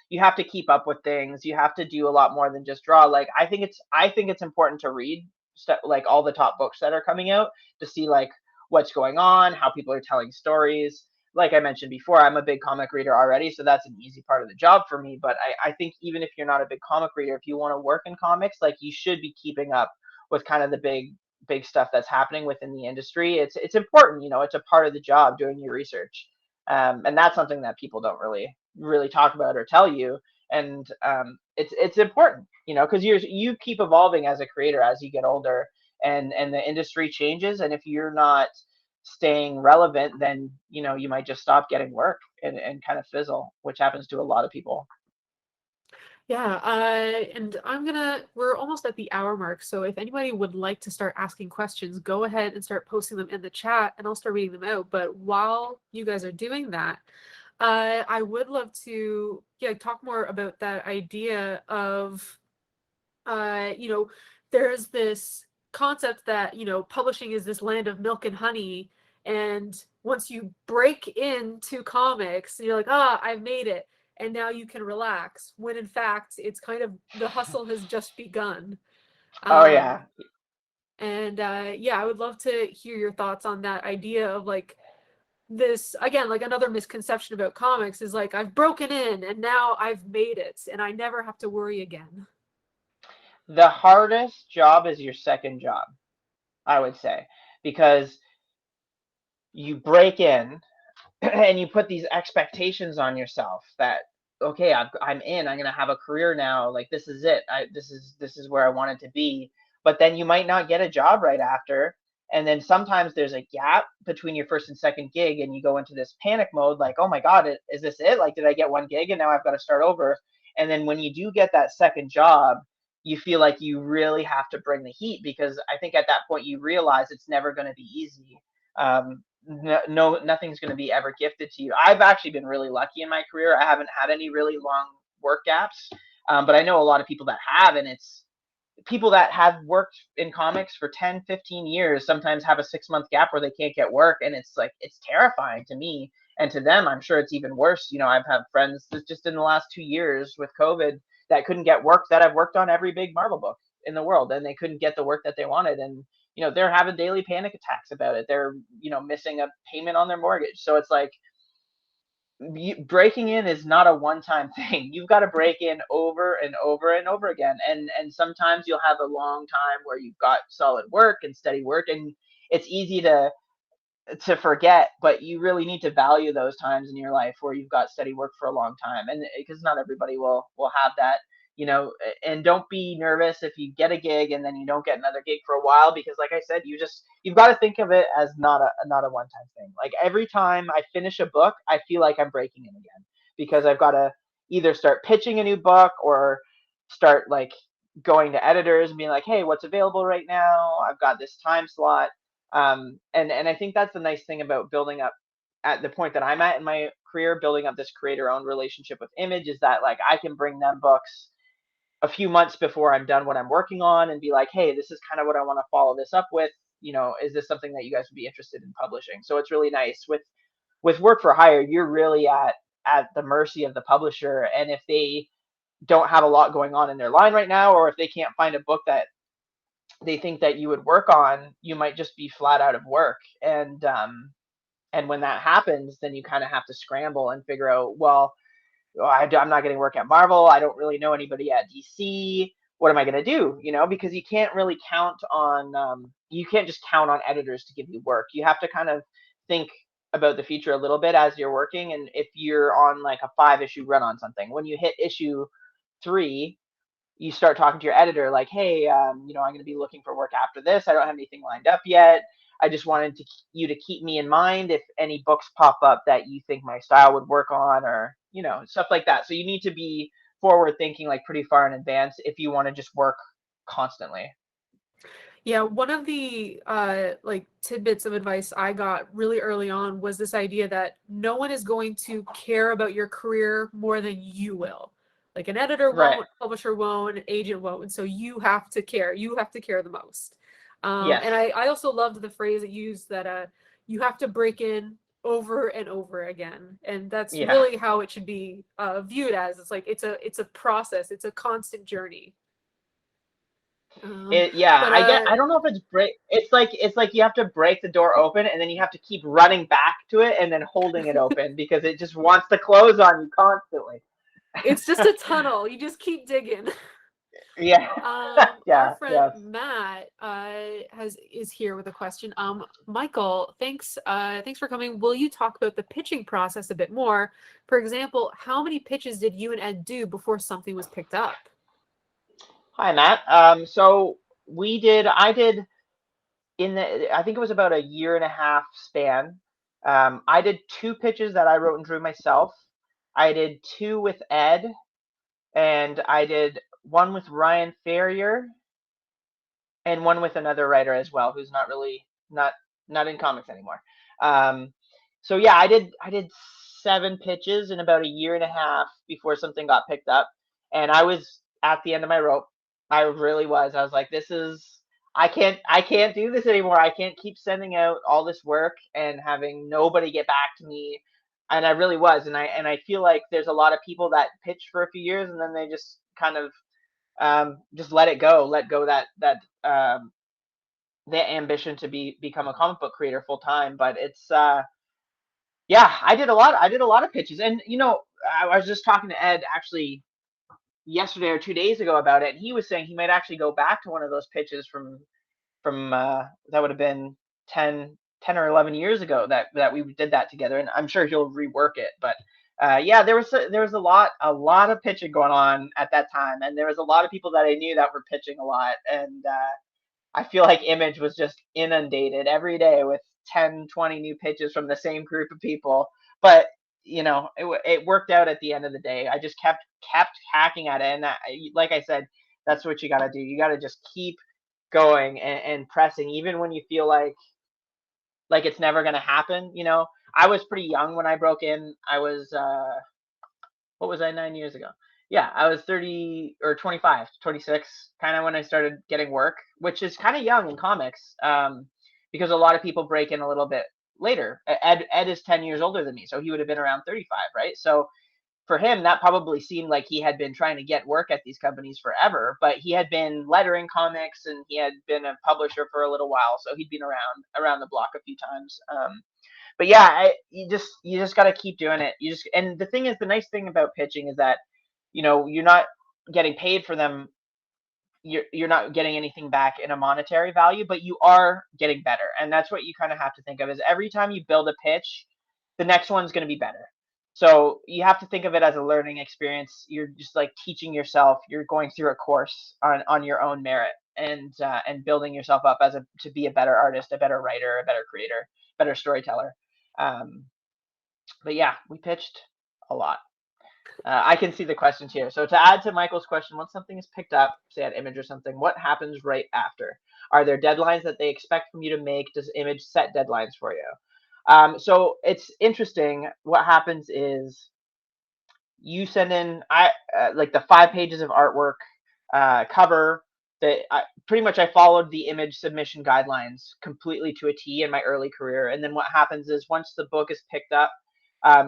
you have to keep up with things. You have to do a lot more than just draw. Like I think it's important to read stuff, like all the top books that are coming out, to see like what's going on, how people are telling stories. Like I mentioned before, I'm a big comic reader already, so that's an easy part of the job for me. But I think even if you're not a big comic reader, if you want to work in comics, like you should be keeping up with kind of the big stuff that's happening within the industry. It's important, it's a part of the job, doing your research. And that's something that people don't really talk about or tell you. And it's important, because you keep evolving as a creator as you get older, and the industry changes. And if you're not staying relevant, then you might just stop getting work and kind of fizzle, which happens to a lot of people. Yeah, and we're almost at the hour mark, so if anybody would like to start asking questions, go ahead and start posting them in the chat, and I'll start reading them out. But while you guys are doing that, I would love to, yeah, talk more about that idea of, you know, there's this concept that, publishing is this land of milk and honey, and once you break into comics, you're like, ah, I've made it, and now you can relax, when in fact it's kind of, the hustle has just begun. Oh um yeah. and yeah, I would love to hear your thoughts on that idea of like, this again, like another misconception about comics is like, I've broken in and now I've made it and I never have to worry again. The hardest job is your second job, I would say, because you break in and you put these expectations on yourself that, okay, I'm in, I'm gonna have a career now, like this is it, this is where I wanted to be. But then you might not get a job right after, and then sometimes there's a gap between your first and second gig, and you go into this panic mode, like, oh my god, is this it? Like, did I get one gig and now I've got to start over? And then when you do get that second job, you feel like you really have to bring the heat, because I think at that point you realize it's never going to be easy. No, nothing's going to be ever gifted to you. I've actually been really lucky in my career. I haven't had any really long work gaps, but I know a lot of people that have, and it's people that have worked in comics for 10, 15 years sometimes have a 6 month gap where they can't get work. And it's like, it's terrifying to me. And to them, I'm sure it's even worse. I've had friends that just in the last 2 years with COVID that couldn't get work, that have worked on every big Marvel book in the world, and they couldn't get the work that they wanted. And, they're having daily panic attacks about it. They're, missing a payment on their mortgage. So it's like, breaking in is not a one-time thing. You've got to break in over and over and over again. And sometimes you'll have a long time where you've got solid work and steady work, and it's easy to forget, but you really need to value those times in your life where you've got steady work for a long time, and because not everybody will have that. And don't be nervous if you get a gig and then you don't get another gig for a while, because like I said, you've got to think of it as not a one time thing. Like every time I finish a book, I feel like I'm breaking in again, because I've got to either start pitching a new book or start like going to editors and being like, hey, what's available right now? I've got this time slot. And I think that's the nice thing about building up at the point that I'm at in my career, building up this creator-owned relationship with Image, is that like I can bring them books a few months before I'm done what I'm working on and be like, hey, this is kind of what I want to follow this up with. Is this something that you guys would be interested in publishing? So it's really nice with work for hire. You're really at the mercy of the publisher, and if they don't have a lot going on in their line right now, or if they can't find a book that they think that you would work on, you might just be flat out of work. And when that happens, then you kind of have to scramble and figure out, well, I'm not getting work at Marvel. I don't really know anybody at DC. What am I going to do? Because you can't really count on, you can't just count on editors to give you work. You have to kind of think about the future a little bit as you're working. And if you're on like a 5-issue run on something, when you hit issue 3, you start talking to your editor like, hey, I'm going to be looking for work after this. I don't have anything lined up yet. I just wanted you to keep me in mind if any books pop up that you think my style would work on, or stuff like that. So you need to be forward thinking, like pretty far in advance, if you want to just work constantly. Yeah, one of the like tidbits of advice I got really early on was this idea that no one is going to care about your career more than you will. Like an editor Right. won't, publisher won't, an agent won't, and so you have to care. You have to care the most. Yes. And I also loved the phrase it used that you have to break in over and over again, and that's Yeah. really how it should be viewed as. It's like it's a process. It's a constant journey. Yeah, But I don't know if it's break. It's like you have to break the door open, and then you have to keep running back to it and then holding it open because it just wants to close on you constantly. it's just a tunnel. You just keep digging. Yeah. Our Yeah. friend Yes. Matt is here with a question. Michael, thanks for coming. Will you talk about the pitching process a bit more? For example, how many pitches did you and Ed do before something was picked up? Hi, Matt. So I did I think it was about a year and a half span. I did 2 pitches that I wrote and drew myself. I did 2 with Ed, and I did one with Ryan Ferrier, and one with another writer as well, who's not in comics anymore. Um, so yeah, I did 7 pitches in about a year and a half before something got picked up, and I was at the end of my rope. I really was. I was like, this is I can't do this anymore. I can't keep sending out all this work and having nobody get back to me. And I really was, and I feel like there's a lot of people that pitch for a few years and then they just kind of just let go um, that ambition to become a comic book creator full time. But it's yeah, I did a lot of pitches, and I was just talking to Ed actually yesterday or 2 days ago about it, and he was saying he might actually go back to one of those pitches from that would have been 10 or 11 years ago that we did that together, and I'm sure he'll rework it. But yeah, there was a lot of pitching going on at that time, and there was a lot of people that I knew that were pitching a lot, and I feel like Image was just inundated every day with 10, 20 new pitches from the same group of people. But it worked out at the end of the day. I just kept hacking at it, and like I said, that's what you got to do. You got to just keep going and pressing, even when you feel like it's never going to happen. I was pretty young when I broke in. I was what was I, 9 years ago? Yeah, I was 30 or 25, 26, kind of when I started getting work, which is kind of young in comics, because a lot of people break in a little bit later. Ed is 10 years older than me, so he would have been around 35, right? So for him, that probably seemed like he had been trying to get work at these companies forever, but he had been lettering comics and he had been a publisher for a little while, so he'd been around the block a few times. But yeah, you just got to keep doing it. And the thing is, the nice thing about pitching is that you're not getting paid for them. You're not getting anything back in a monetary value, but you are getting better, and that's what you kind of have to think of. Is every time you build a pitch, the next one's going to be better. So you have to think of it as a learning experience. You're just like teaching yourself. You're going through a course on your own merit, and building yourself up to be a better artist, a better writer, a better creator, better storyteller. Um, but yeah, we pitched a lot. I can see the questions here. So to add to Michael's question, once something is picked up, say at Image or something, what happens right after? Are there deadlines that they expect from you to make? Does Image set deadlines for you? So it's interesting. What happens is you send in like the 5 pages of artwork, cover. Pretty much I followed the Image submission guidelines completely to a T in my early career. And then what happens is once the book is picked up,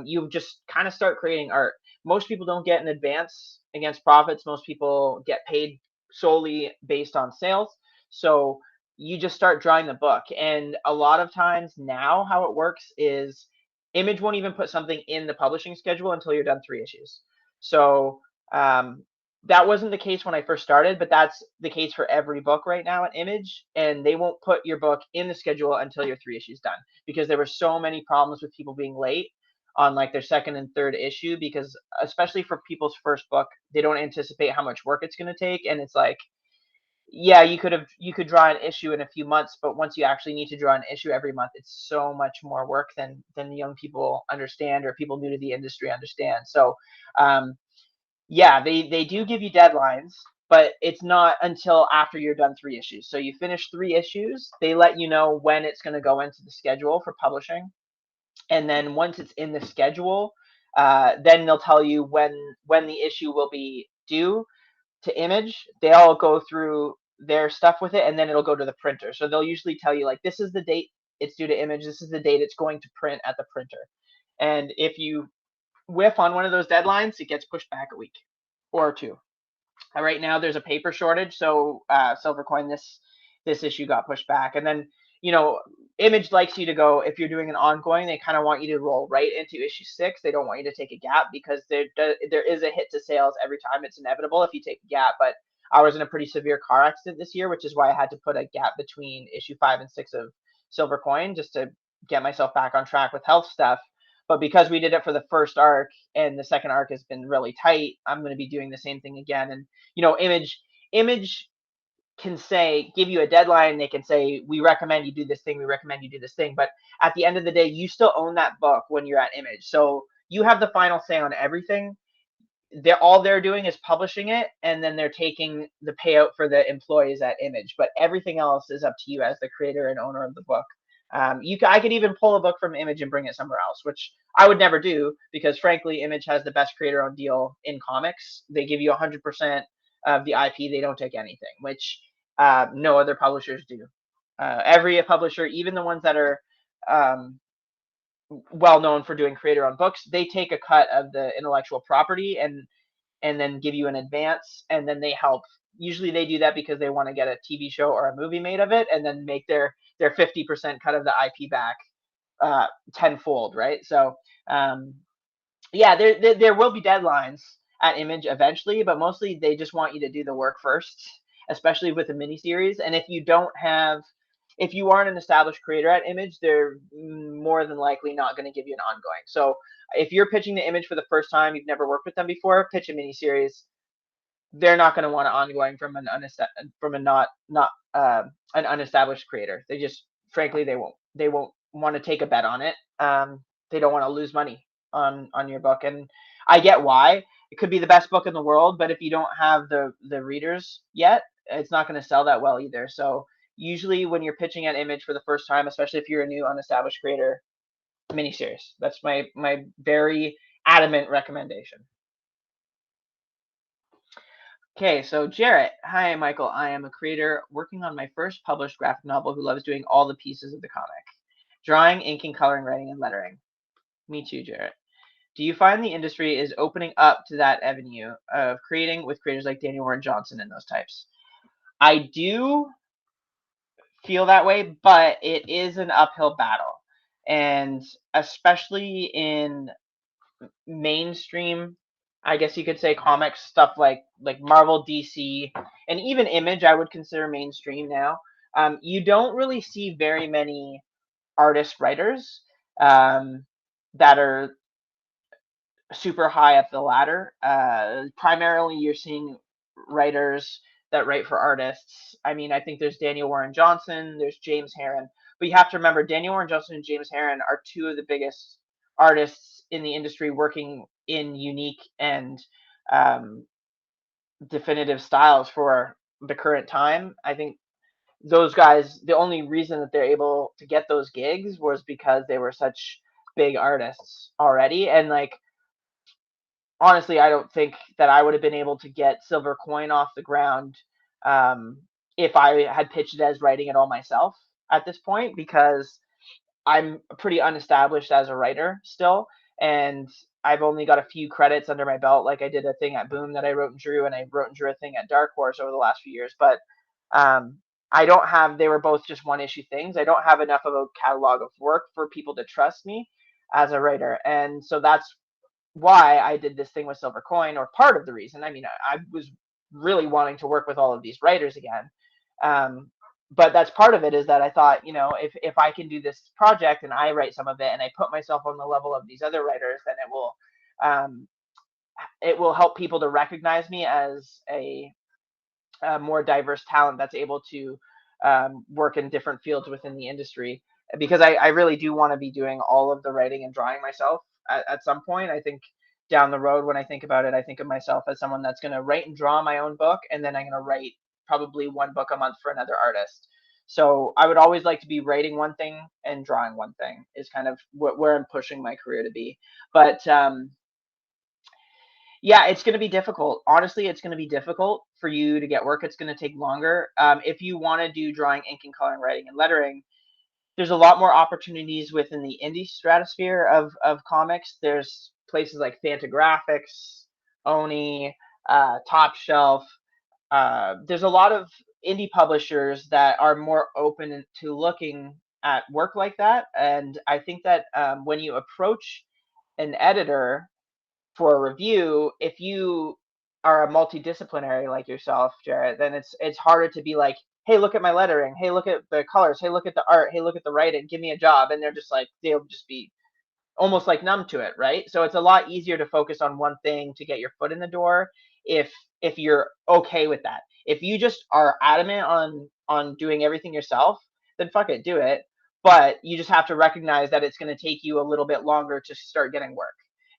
you just kind of start creating art. Most people don't get an advance against profits. Most people get paid solely based on sales. So you just start drawing the book. And a lot of times now how it works is Image won't even put something in the publishing schedule until you're done 3 issues. So um, that wasn't the case when I first started, but that's the case for every book right now at Image. And they won't put your book in the schedule until you're 3 issues done, because there were so many problems with people being late on like their second and third issue, because especially for people's first book, they don't anticipate how much work it's going to take. And it's like, yeah, you could draw an issue in a few months, but once you actually need to draw an issue every month, it's so much more work than young people understand, or people new to the industry understand. So um, yeah, they do give you deadlines, but it's not until after you're done 3 issues. So you finish 3 issues, they let you know when it's going to go into the schedule for publishing, and then once it's in the schedule, then they'll tell you when the issue will be due to Image. They'll go through their stuff with it, and then it'll go to the printer. So they'll usually tell you, like, this is the date it's due to Image, this is the date it's going to print at the printer. And if you whiff on one of those deadlines, it gets pushed back a week or two. Right now there's a paper shortage, so Silver Coin, this issue got pushed back. And then, you know, Image likes you to go, if you're doing an ongoing, they kind of want you to roll right into issue 6. They don't want you to take a gap, because there is a hit to sales every time. It's inevitable if you take a gap. But I was in a pretty severe car accident this year, which is why I had to put a gap between issue 5 and 6 of Silver Coin, just to get myself back on track with health stuff. But because we did it for the first arc and the second arc has been really tight, I'm going to be doing the same thing again. And you know, Image can say, give you a deadline. They can say, we recommend you do this thing, we recommend you do this thing. But at the end of the day, you still own that book when you're at Image. So you have the final say on everything. They're doing is publishing it, and then they're taking the payout for the employees at Image. But everything else is up to you as the creator and owner of the book. I could even pull a book from Image and bring it somewhere else, which I would never do, because frankly, Image has the best creator-owned deal in comics. They give you 100% of the IP. They don't take anything, which no other publishers do. Every publisher, even the ones that are um, well known for doing creator-owned books, they take a cut of the intellectual property and then give you an advance, and then they help. Usually they do that because they want to get a TV show or a movie made of it, and then make their 50% cut of the IP back tenfold, right? So yeah, there will be deadlines at Image eventually, but mostly they just want you to do the work first, especially with a miniseries. And if you aren't an established creator at Image, they're more than likely not going to give you an ongoing. So if you're pitching to Image for the first time, you've never worked with them before, pitch a miniseries. They're not going to want an ongoing from an unestablished creator. They just, frankly, they won't want to take a bet on it. They don't want to lose money on your book, and I get why. It could be the best book in the world, but if you don't have the readers yet, it's not going to sell that well either. So usually when you're pitching at Image for the first time, especially if you're a new unestablished creator, miniseries. That's my very adamant recommendation. Okay, so Jarrett. Hi, Michael. I am a creator working on my first published graphic novel who loves doing all the pieces of the comic: drawing, inking, coloring, writing, and lettering. Me too, Jarrett. Do you find the industry is opening up to that avenue of creating with creators like Daniel Warren Johnson and those types? I do feel that way, but it is an uphill battle. And especially in mainstream, I guess you could say, comics stuff like Marvel, DC, and even Image, I would consider mainstream now. You don't really see very many artist writers um, that are super high up the ladder. Primarily, you're seeing writers that write for artists. I mean, I think there's Daniel Warren Johnson, there's James Herron, but you have to remember Daniel Warren Johnson and James Herron are two of the biggest artists in the industry, working in unique and um, definitive styles for the current time. I think those guys, the only reason that they're able to get those gigs was because they were such big artists already. And like, honestly, I don't think that I would have been able to get Silver Coin off the ground um, if I had pitched it as writing it all myself at this point, because I'm pretty unestablished as a writer still, and I've only got a few credits under my belt. Like, I did a thing at Boom that I wrote and drew, and I wrote and drew a thing at Dark Horse over the last few years. But they were both just one issue things. I don't have enough of a catalog of work for people to trust me as a writer. And so that's why I did this thing with Silver Coin, or part of the reason. I mean, I was really wanting to work with all of these writers again. Um, but that's part of it, is that I thought, if I can do this project and I write some of it and I put myself on the level of these other writers, then um, it will help people to recognize me as a more diverse talent that's able to work in different fields within the industry. Because I really do want to be doing all of the writing and drawing myself at some point. I think down the road, when I think about it, I think of myself as someone that's going to write and draw my own book, and then I'm going to write probably one book a month for another artist. So I would always like to be writing one thing and drawing one thing, is kind of where I'm pushing my career to be. But yeah, it's going to be difficult. Honestly, it's going to be difficult for you to get work. It's going to take longer. If you want to do drawing, inking, coloring, writing, and lettering, there's a lot more opportunities within the indie stratosphere of comics. There's places like Fantagraphics, Oni, Top Shelf. There's a lot of indie publishers that are more open to looking at work like that. And I think that when you approach an editor for a review, if you are a multidisciplinary like yourself, Jarrett, then it's harder to be like, hey, look at my lettering, hey, look at the colors, hey, look at the art, hey, look at the writing, give me a job. And they'll just be almost like numb to it, right? So it's a lot easier to focus on one thing to get your foot in the door if you're okay with that. If you just are adamant on doing everything yourself, then fuck it, do it. But you just have to recognize that it's going to take you a little bit longer to start getting work.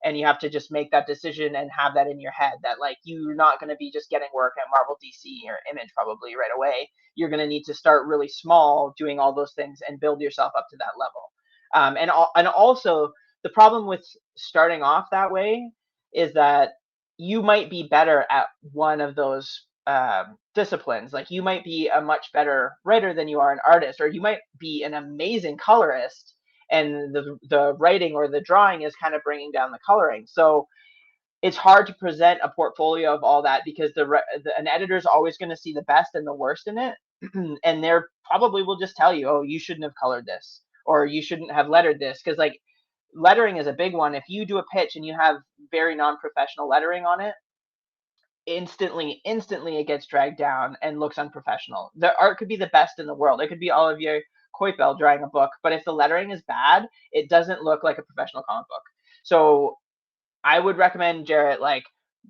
And you have to just make that decision and have that in your head, that like you're not going to be just getting work at Marvel, DC, or Image probably right away. You're going to need to start really small, doing all those things, and build yourself up to that level. And also, the problem with starting off that way is that you might be better at one of those disciplines. Like, you might be a much better writer than you are an artist, or you might be an amazing colorist, and the writing or the drawing is kind of bringing down the coloring. So it's hard to present a portfolio of all that, because an editor is always going to see the best and the worst in it. And they're probably will just tell you, oh, you shouldn't have colored this, or you shouldn't have lettered this. Because like, lettering is a big one. If you do a pitch and you have very non-professional lettering on it, instantly it gets dragged down and looks unprofessional. The art could be the best in the world. It could be Olivier Coipel drawing a book, but if the lettering is bad, it doesn't look like a professional comic book. So I would recommend, Jarrett, like,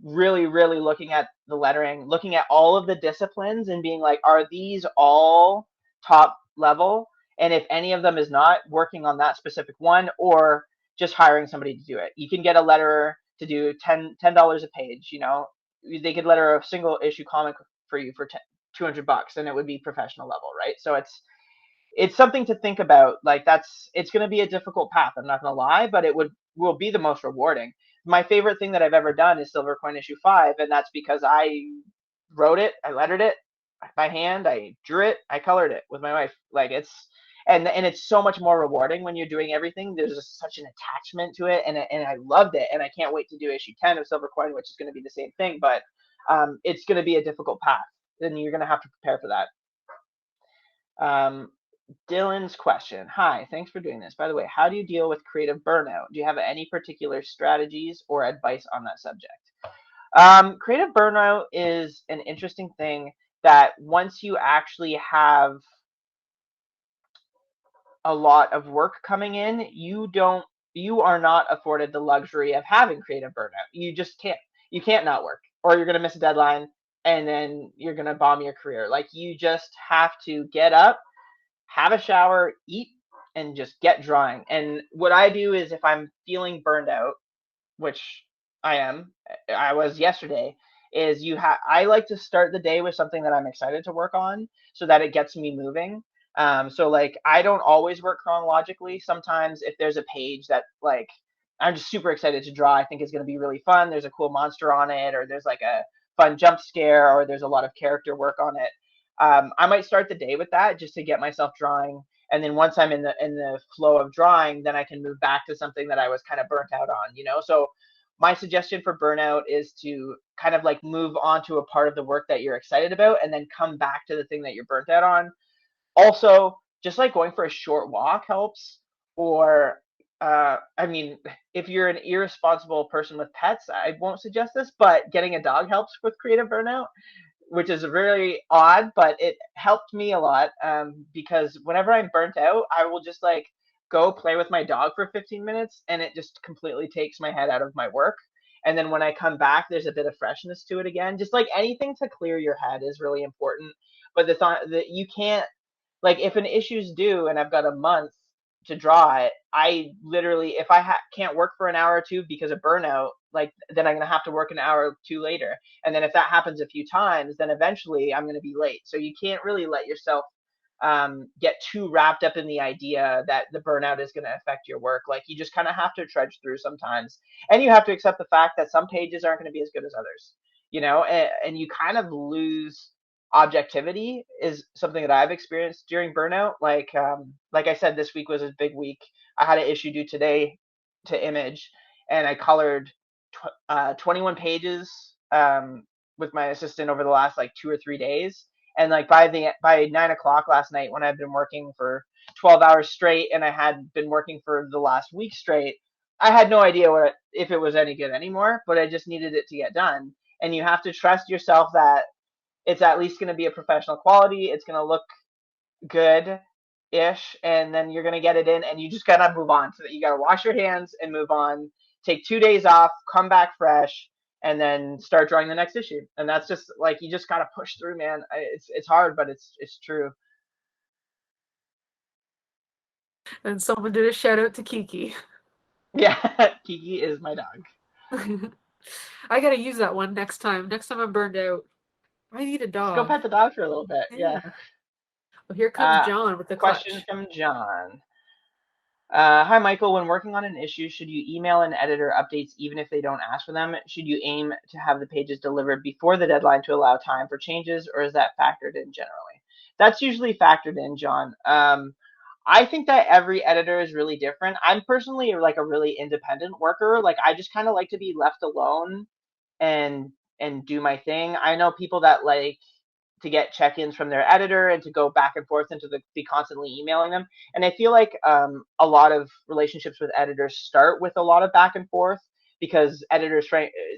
really, really looking at the lettering, looking at all of the disciplines and being like, are these all top level? And if any of them is not, working on that specific one, or just hiring somebody to do it. You can get a letterer to do $10 a page. They could letter a single issue comic for you for 200 bucks, and it would be professional level, right? So it's something to think about. Like, it's going to be a difficult path, I'm not going to lie, but it will be the most rewarding. My favorite thing that I've ever done is Silver Coin issue 5, and that's because I wrote it, I lettered it by hand, I drew it, I colored it with my wife. Like, it's so much more rewarding when you're doing everything. There's just such an attachment to it, and I loved it, and I can't wait to do issue 10 of Silver Coin, which is going to be the same thing, but it's going to be a difficult path, and you're going to have to prepare for that. Dylan's question. Hi, thanks for doing this. By the way, how do you deal with creative burnout? Do you have any particular strategies or advice on that subject? Creative burnout is an interesting thing, that once you actually have a lot of work coming in, you are not afforded the luxury of having creative burnout. You just can't. You can't not work, or you're going to miss a deadline, and then you're going to bomb your career. Like, you just have to get up, have a shower, eat, and just get drawing. And what I do is, if I'm feeling burned out, which I was yesterday, is I like to start the day with something that I'm excited to work on, so that it gets me moving. So like, I don't always work chronologically. Sometimes if there's a page that, like, I'm just super excited to draw, I think it's going to be really fun, there's a cool monster on it, or there's like a fun jump scare, or there's a lot of character work on it, I might start the day with that, just to get myself drawing. And then once I'm in the flow of drawing, then I can move back to something that I was kind of burnt out on. So my suggestion for burnout is to kind of like move on to a part of the work that you're excited about and then come back to the thing that you're burnt out on. Also, just like going for a short walk helps. Or, I mean, if you're an irresponsible person with pets, I won't suggest this, but getting a dog helps with creative burnout, which is very odd, but it helped me a lot, because whenever I'm burnt out, I will just like go play with my dog for 15 minutes and it just completely takes my head out of my work. And then when I come back, there's a bit of freshness to it again. Just like anything to clear your head is really important. But the thought that you can't, like, if an issue's due and I've got a month to draw it, I literally, if I can't work for an hour or two because of burnout, like, then I'm gonna have to work an hour or two later. And then if that happens a few times, then eventually I'm gonna be late. So you can't really let yourself get too wrapped up in the idea that the burnout is going to affect your work. Like, you just kind of have to trudge through sometimes, and you have to accept the fact that some pages aren't going to be as good as others. And you kind of lose objectivity is something that I've experienced during burnout. Like I said, this week was a big week. I had an issue due today to image, and I colored 21 pages with my assistant over the last like 2 or 3 days. And like by 9 o'clock last night, when I've been working for 12 hours straight, and I had been working for the last week straight, I had no idea if it was any good anymore. But I just needed it to get done. And you have to trust yourself that it's at least going to be a professional quality. It's going to look good ish, and then you're going to get it in, and you just got to move on. So that you got to wash your hands and move on, take 2 days off, come back fresh, and then start drawing the next issue. And that's just like, you just got to push through, man. It's hard, but it's true. And someone did a shout out to Kiki. Yeah. Kiki is my dog. I gotta use that one next time. Next time I'm burned out. I need a Just go dog. pet the dog for a little bit. Yeah. Yeah. Well, here comes uh John with the Question clutch. from John. Hi, Michael. When working on an issue, should you email an editor updates even if they don't ask for them? Should you aim to have the pages delivered before the deadline to allow time for changes, or is that factored in generally? That's usually factored in, John. I think that every editor is really different. I'm personally like a really independent worker. Like, I just kind of like to be left alone and do my thing. I know people that like to get check-ins from their editor and to go back and forth and to be constantly emailing them. And I feel like a lot of relationships with editors start with a lot of back and forth, because editors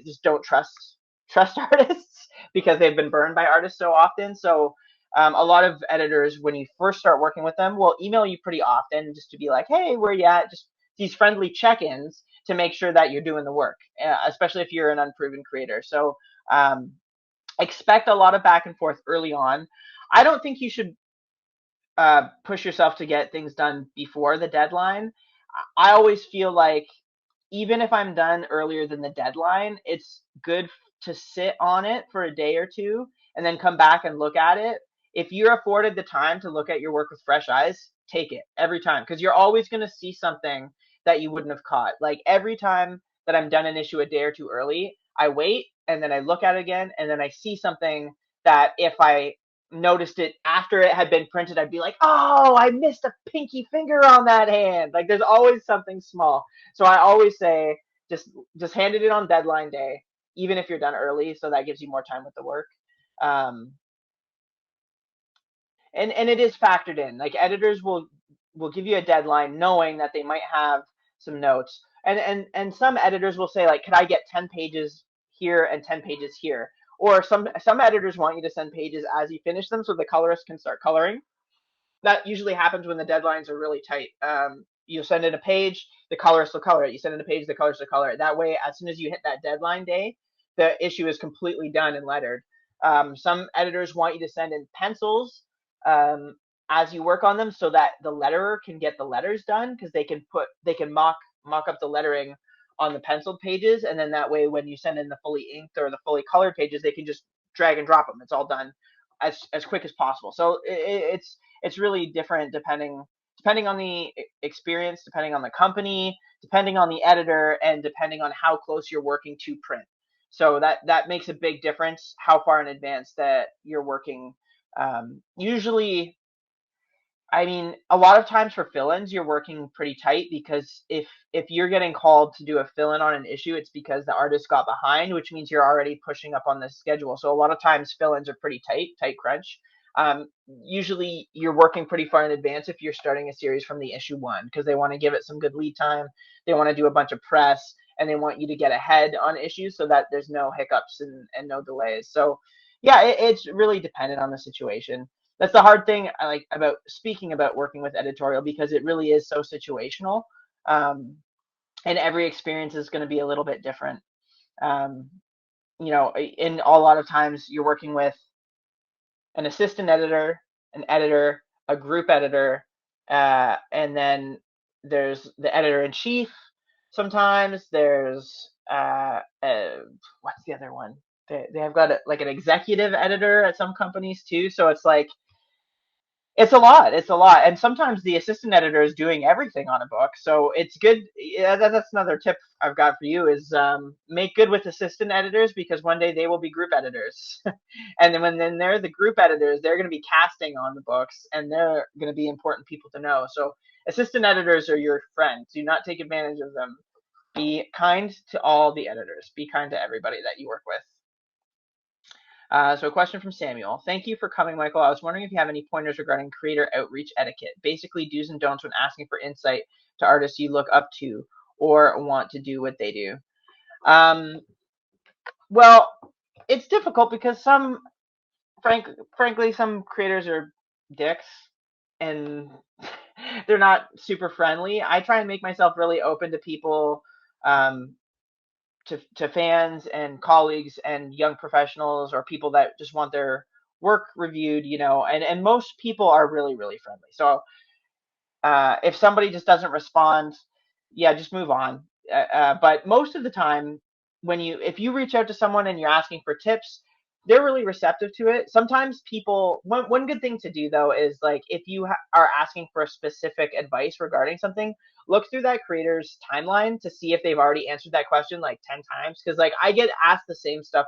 just don't trust artists because they've been burned by artists so often. So a lot of editors, when you first start working with them, will email you pretty often just to be like, hey, where you at? Just these friendly check-ins to make sure that you're doing the work, especially if you're an unproven creator. So um, expect a lot of back and forth early on. I don't think you should push yourself to get things done before the deadline. I always feel like even if I'm done earlier than the deadline, it's good to sit on it for a day or two and then come back and look at it. If you're afforded the time to look at your work with fresh eyes, take it every time, because you're always going to see something that you wouldn't have caught. Like, every time that I'm done an issue a day or two early, I wait and then I look at it again, and then I see something that if I noticed it after it had been printed, I'd be like, oh, I missed a pinky finger on that hand. Like, there's always something small. So I always say, just hand it in on deadline day, even if you're done early, so that gives you more time with the work. Um, and it is factored in. Like, editors will give you a deadline knowing that they might have some notes. And some editors will say, like, could I get 10 pages here and 10 pages here? Or some editors want you to send pages as you finish them so the colorist can start coloring. That usually happens when the deadlines are really tight. You send in a page, the colorist will color it. You send in a page, the colorist will color it. That way, as soon as you hit that deadline day, the issue is completely done and lettered. Some editors want you to send in pencils um, as you work on them, so that the letterer can get the letters done, because they can mock up the lettering on the penciled pages, and then that way, when you send in the fully inked or the fully colored pages, they can just drag and drop them. It's all done as quick as possible. So it's really different depending on the experience, depending on the company, depending on the editor, and depending on how close you're working to print. So that makes a big difference how far in advance that you're working. Usually, I mean, a lot of times for fill-ins, you're working pretty tight because if you're getting called to do a fill-in on an issue, it's because the artist got behind, which means you're already pushing up on the schedule. So a lot of times fill-ins are pretty tight crunch. Usually you're working pretty far in advance if you're starting a series from the issue one because they want to give it some good lead time. They want to do a bunch of press and they want you to get ahead on issues so that there's no hiccups and no delays. So yeah, it's really dependent on the situation. That's the hard thing I like about speaking about working with editorial because it really is so situational, um, and every experience is going to be a little bit different. Um, in a lot of times you're working with an assistant editor, an editor, a group editor, and then there's the editor in chief. Sometimes there's what's the other one? They have got like an executive editor at some companies too. So it's like it's a lot. It's a lot. And sometimes the assistant editor is doing everything on a book. So it's good. Yeah, that's another tip I've got for you is make good with assistant editors because one day they will be group editors. And then they're the group editors, they're going to be casting on the books and they're going to be important people to know. So assistant editors are your friends. Do not take advantage of them. Be kind to all the editors. Be kind to everybody that you work with. So a question from Samuel. Thank you for coming, Michael. I was wondering if you have any pointers regarding creator outreach etiquette, basically do's and don'ts when asking for insight to artists you look up to or want to do what they do. Um, well, it's difficult because frankly, some creators are dicks and they're not super friendly. I try and make myself really open to people, um, to fans and colleagues and young professionals or people that just want their work reviewed, and most people are really, really friendly. So if somebody just doesn't respond, yeah, just move on. But most of the time, if you reach out to someone and you're asking for tips, they're really receptive to it. Sometimes one good thing to do though is like if you are asking for a specific advice regarding something, look through that creator's timeline to see if they've already answered that question like 10 times. Because like I get asked the same stuff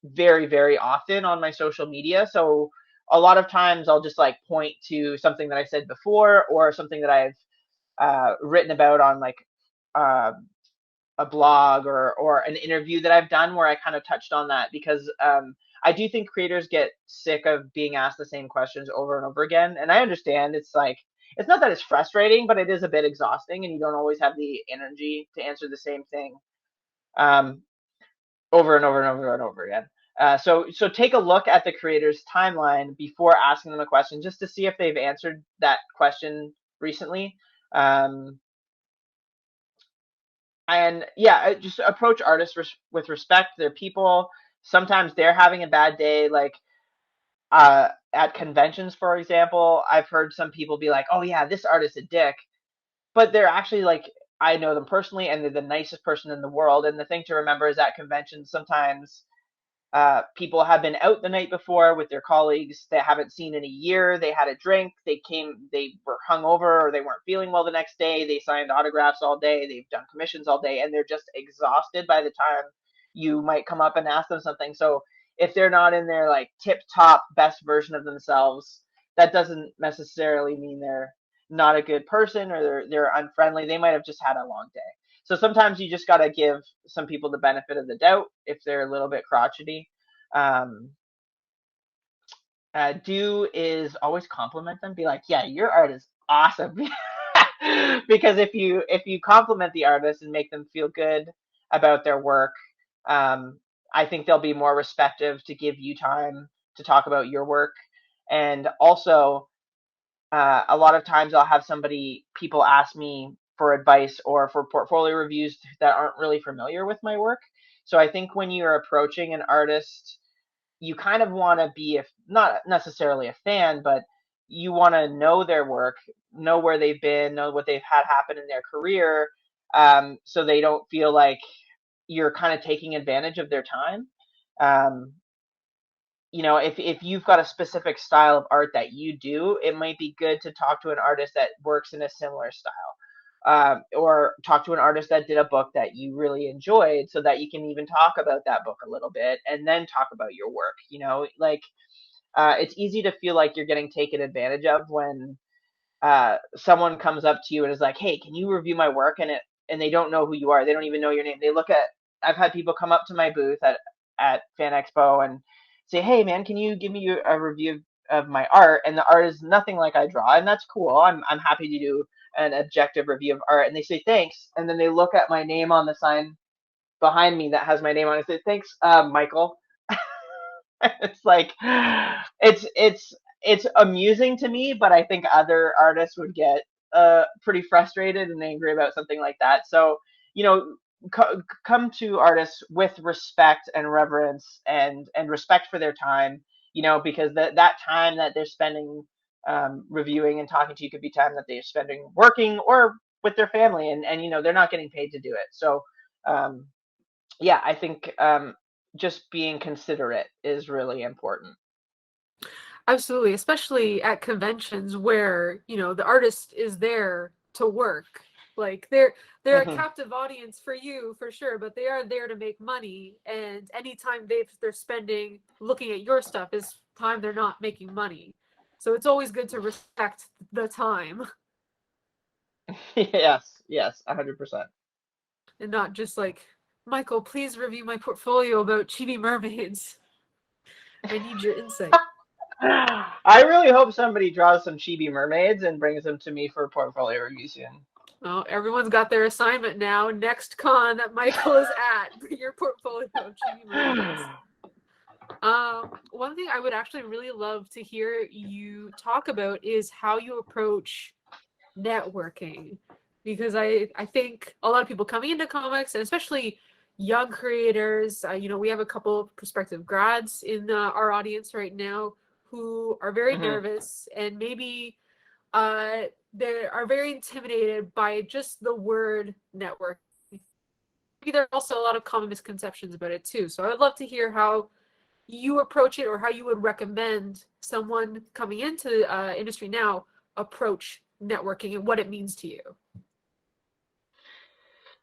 very, very often on my social media. So a lot of times I'll just like point to something that I said before or something that I've written about on like uh, a blog or an interview that I've done where I kind of touched on that because I do think creators get sick of being asked the same questions over and over again. And I understand it's like, it's not that it's frustrating, but it is a bit exhausting and you don't always have the energy to answer the same thing. Um, over and over and over and over again. So take a look at the creator's timeline before asking them a question, just to see if they've answered that question recently. Um, and yeah, just approach artists with respect. They're people. Sometimes they're having a bad day, like at conventions, for example. I've heard some people be like, "Oh yeah, this artist's a dick," but they're actually like I know them personally, and they're the nicest person in the world. And the thing to remember is at conventions sometimes people have been out the night before with their colleagues they haven't seen in a year. They had a drink. They were hungover or they weren't feeling well the next day. They signed autographs all day. They've done commissions all day and they're just exhausted by the time you might come up and ask them something. So if they're not in their like tip top best version of themselves, that doesn't necessarily mean they're not a good person or they're unfriendly. They might have just had a long day. So sometimes you just got to give some people the benefit of the doubt if they're a little bit crotchety. Um, do is always compliment them. Be like, yeah, your art is awesome. Because if you compliment the artist and make them feel good about their work, um, I think they'll be more receptive to give you time to talk about your work. And also, a lot of times I'll have people ask me for advice or for portfolio reviews that aren't really familiar with my work. So I think when you're approaching an artist, you kind of want to be, if not necessarily a fan, but you want to know their work, know where they've been, know what they've had happen in their career, so they don't feel like you're kind of taking advantage of their time. Um, if you've got a specific style of art that you do, it might be good to talk to an artist that works in a similar style. Or talk to an artist that did a book that you really enjoyed so that you can even talk about that book a little bit and then talk about your work. Like it's easy to feel like you're getting taken advantage of when someone comes up to you and is like, "Hey, can you review my work?" And they don't know who you are. They don't even know your name. They look at. I've had people come up to my booth at Fan Expo and say, "Hey, man, can you give me a review of my art?" And the art is nothing like I draw, and that's cool. I'm happy to do an objective review of art. And they say thanks, and then they look at my name on the sign behind me that has my name on it. And say thanks, Michael. It's like it's amusing to me, but I think other artists would get pretty frustrated and angry about something like that. So, you know, come to artists with respect and reverence and respect for their time, you know, because that time that they're spending reviewing and talking to you could be time that they're spending working or with their family, and you know they're not getting paid to do it. So um, yeah, I think just being considerate is really important. Absolutely, especially at conventions where, the artist is there to work. Like they're a Hmm. captive audience for you for sure, but they are there to make money, and anytime they're spending looking at your stuff is time they're not making money. So it's always good to respect the time Yes, yes, 100%. and not just like, Michael, please review my portfolio about chibi mermaids. I need your insight. I really hope somebody draws some chibi mermaids and brings them to me for portfolio review soon. Well, everyone's got their assignment now. Next con that Michael is at, bring your portfolio of chibi mermaids. One thing I would actually really love to hear you talk about is how you approach networking, because I think a lot of people coming into comics, and especially young creators, we have a couple of prospective grads in our audience right now who are very Hmm. nervous and maybe uh, they are very intimidated by just the word network. Maybe there are also a lot of common misconceptions about it too. So I would love to hear how you approach it, or how you would recommend someone coming into the industry now approach networking and what it means to you.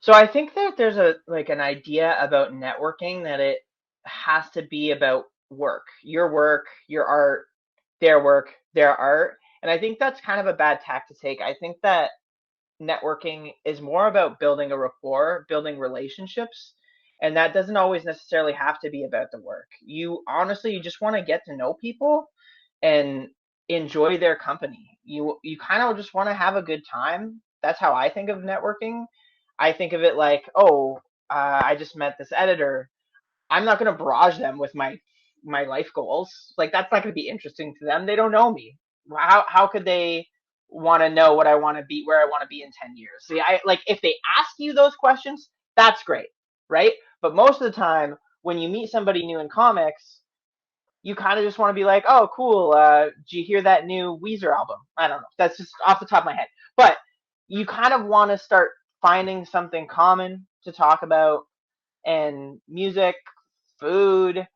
So I think that there's an idea about networking that it has to be about work, your art, their work, their art. And I think that's kind of a bad tack to take. I think that networking is more about building a rapport, building relationships, and that doesn't always necessarily have to be about the work. You honestly, you just want to get to know people and enjoy their company. You kind of just want to have a good time. That's how I think of networking. I think of it like, oh, I just met this editor. I'm not going to barrage them with my life goals. Like that's not going to be interesting to them. They don't know me. How could they want to know what I want to be, where I want to be in 10 years? See, I like if they ask you those questions, that's great, right? But most of the time when you meet somebody new in comics, you kind of just want to be like, "Oh, cool. Did you hear that new Weezer album?" I don't know. That's just off the top of my head. But you kind of want to start finding something common to talk about, and music, food,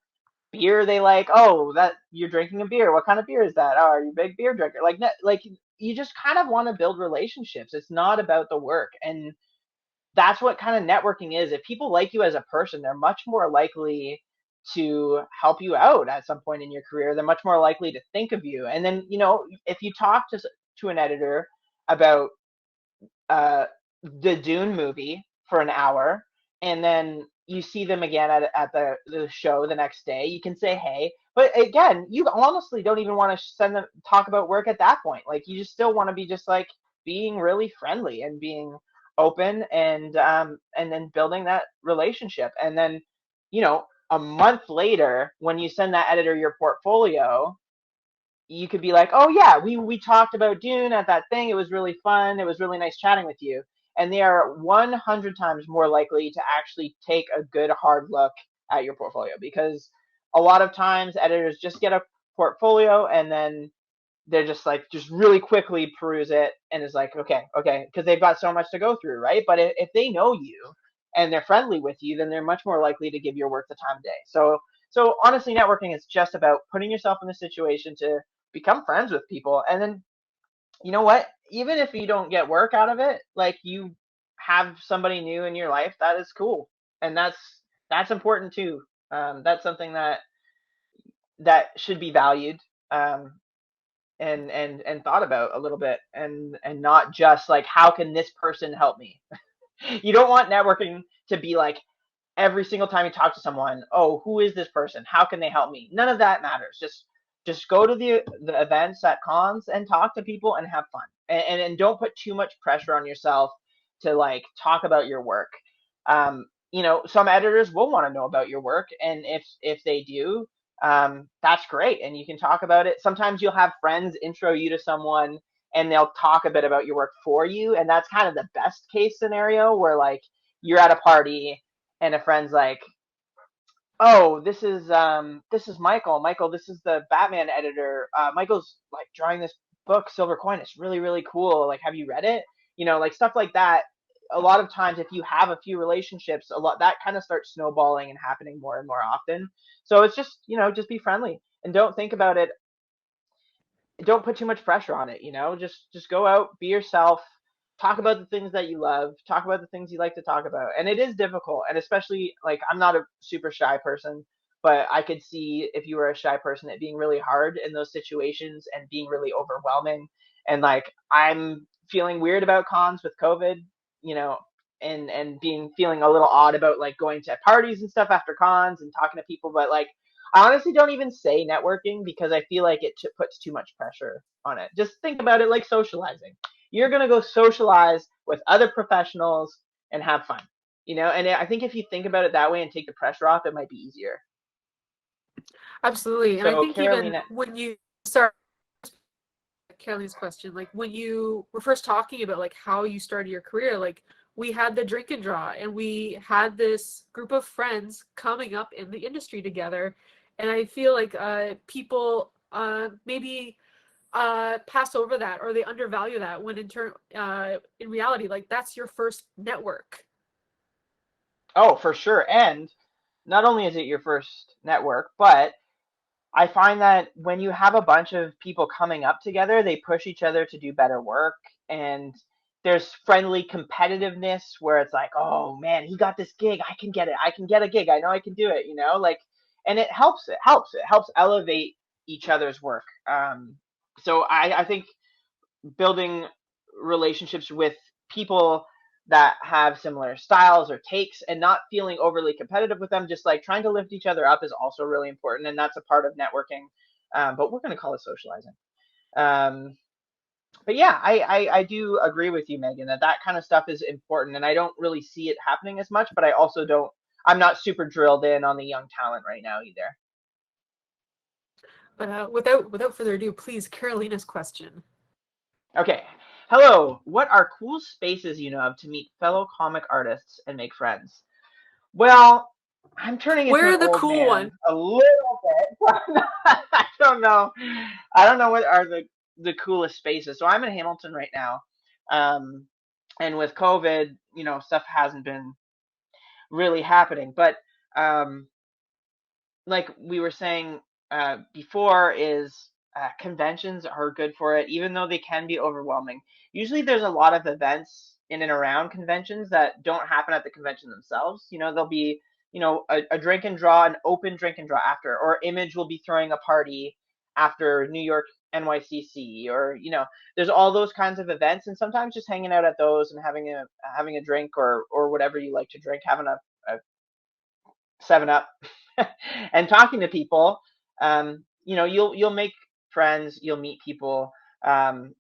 beer they like. Oh, that you're drinking a beer. What kind of beer is that? Oh, are you a big beer drinker? Like you just kind of want to build relationships. It's not about the work. And that's what kind of networking is. If people like you as a person, they're much more likely to help you out at some point in your career. They're much more likely to think of you. And then, if you talk to an editor about uh, the Dune movie for an hour, and then you see them again at the show the next day, you can say hey. But again, you honestly don't even want to send them talk about work at that point. Like you just still want to be just like being really friendly and being open and then building that relationship. And then, a month later, when you send that editor your portfolio, you could be like, "Oh yeah, we talked about Dune at that thing. It was really fun. It was really nice chatting with you." And they are 100 times more likely to actually take a good hard look at your portfolio, because a lot of times editors just get a portfolio and then they're just like just really quickly peruse it and is like, okay, because they've got so much to go through, right? But if they know you and they're friendly with you, then they're much more likely to give your work the time of day. So honestly, networking is just about putting yourself in the situation to become friends with people. And then, you know what? Even if you don't get work out of it, like you have somebody new in your life, that is cool. And that's important too. That's something that should be valued, um, and thought about a little bit, and not just like how can this person help me. You don't want networking to be like every single time you talk to someone, oh, who is this person? How can they help me? None of that matters. Just go to the events at cons and talk to people and have fun. And don't put too much pressure on yourself to like talk about your work. Some editors will want to know about your work, and if they do, that's great, and you can talk about it. Sometimes you'll have friends intro you to someone, and they'll talk a bit about your work for you, and that's kind of the best case scenario where like you're at a party and a friend's like, oh, this is Michael. Michael, this is the Batman editor. Michael's like drawing this book, Silver Coin. It's really, really cool. Like, have you read it? Like stuff like that. A lot of times, if you have a few relationships, a lot that kind of starts snowballing and happening more and more often. So it's just be friendly and don't think about it, don't put too much pressure on it. Just go out, be yourself, talk about the things that you love, talk about the things you like to talk about. And it is difficult, and especially like I'm not a super shy person, but I could see if you were a shy person it being really hard in those situations and being really overwhelming. And like I'm feeling weird about cons with COVID, you know, and being feeling a little odd about like going to parties and stuff after cons and talking to people, but like I honestly don't even say networking because I feel like it puts too much pressure on it. Just think about it like socializing. You're going to go socialize with other professionals and have fun. And I think if you think about it that way and take the pressure off, it might be easier. Absolutely. And I So, think even Carolina, when you start Kelly's question, like when you were first talking about like how you started your career, like we had the drink and draw and we had this group of friends coming up in the industry together. And I feel like people maybe pass over that or they undervalue that when in reality, like that's your first network. oh, for sure. And not only is it your first network, but I find that when you have a bunch of people coming up together, they push each other to do better work. And there's friendly competitiveness where it's like, oh man, he got this gig. I can get it. I can get a gig. I know I can do it. Like, and it helps. It helps elevate each other's work. So I think building relationships with people that have similar styles or takes and not feeling overly competitive with them, just like trying to lift each other up is also really important. And that's a part of networking. But we're going to call it socializing. Um, but yeah, I do agree with you, Megan, that kind of stuff is important. And I don't really see it happening as much, but I also don't, I'm not super drilled in on the young talent right now either. But without further ado, please, Carolina's question. Okay. Hello. What are cool spaces you know of to meet fellow comic artists and make friends? Well, I'm turning into an Where the old cool one? man a little bit. I don't know. I don't know what are the coolest spaces. So I'm in Hamilton right now, um, and with COVID, stuff hasn't been really happening. But um, like we were saying before, is conventions are good for it, even though they can be overwhelming. Usually, there's a lot of events in and around conventions that don't happen at the convention themselves. There'll be a drink and draw, an open drink and draw after, or Image will be throwing a party after New York NYCC, or there's all those kinds of events, and sometimes just hanging out at those and having a drink or whatever you like to drink, having a 7 Up, and talking to people. You'll make friends, you'll meet people. Um,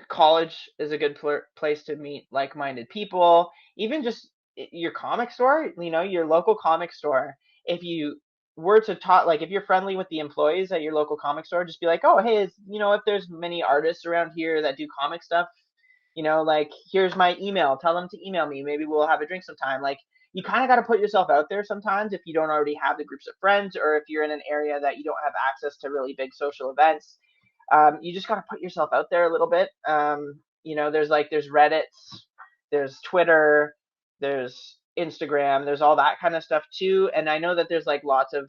College is a good place to meet like-minded people. Even just your comic store, your local comic store. If you were to talk, like if you're friendly with the employees at your local comic store, just be like, oh, hey, if there's many artists around here that do comic stuff, like here's my email. Tell them to email me. Maybe we'll have a drink sometime. Like you kind of got to put yourself out there sometimes if you don't already have the groups of friends, or if you're in an area that you don't have access to really big social events. You just got to put yourself out there a little bit. There's Reddits, there's Twitter, there's Instagram, there's all that kind of stuff too. And I know that there's like lots of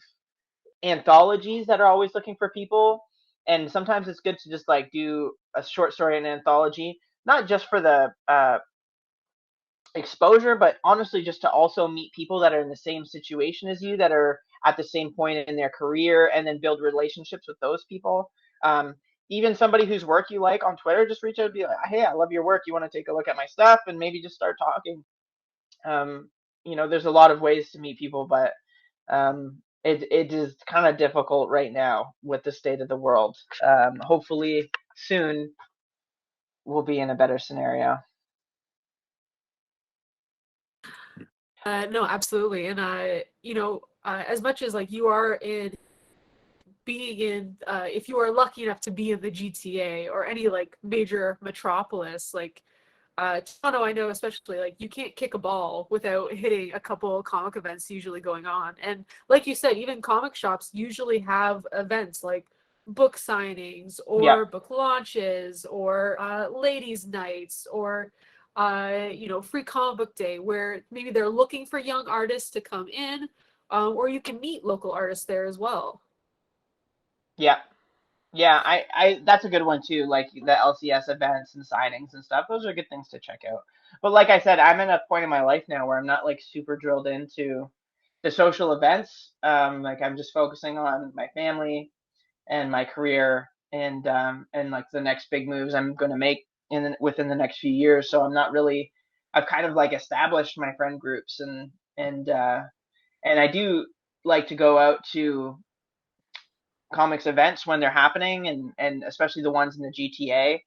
anthologies that are always looking for people. And sometimes it's good to just like do a short story in an anthology, not just for the exposure, but honestly just to also meet people that are in the same situation as you, that are at the same point in their career, and then build relationships with those people. Even somebody whose work you like on Twitter, just reach out and be like, hey, I love your work. You want to take a look at my stuff, and maybe just start talking. Um, there's a lot of ways to meet people, but it is kind of difficult right now with the state of the world. Hopefully soon we'll be in a better scenario. No, absolutely. And as much as like you are in being in, if you are lucky enough to be in the GTA or any like major metropolis, like Toronto, I know especially, like you can't kick a ball without hitting a couple comic events usually going on. And like you said, even comic shops usually have events like book signings Yep. or book launches or ladies' nights or free comic book day where maybe they're looking for young artists to come in, or you can meet local artists there as well. Yep. Yeah, I that's a good one too, like the LCS events and signings and stuff. Those are good things to check out. But like I said, I'm in a point in my life now where I'm not like super drilled into the social events. Like I'm just focusing on my family and my career and like the next big moves I'm going to make within the next few years. So I'm not really. I've kind of like established my friend groups and I do like to go out to comics events when they're happening and especially the ones in the GTA.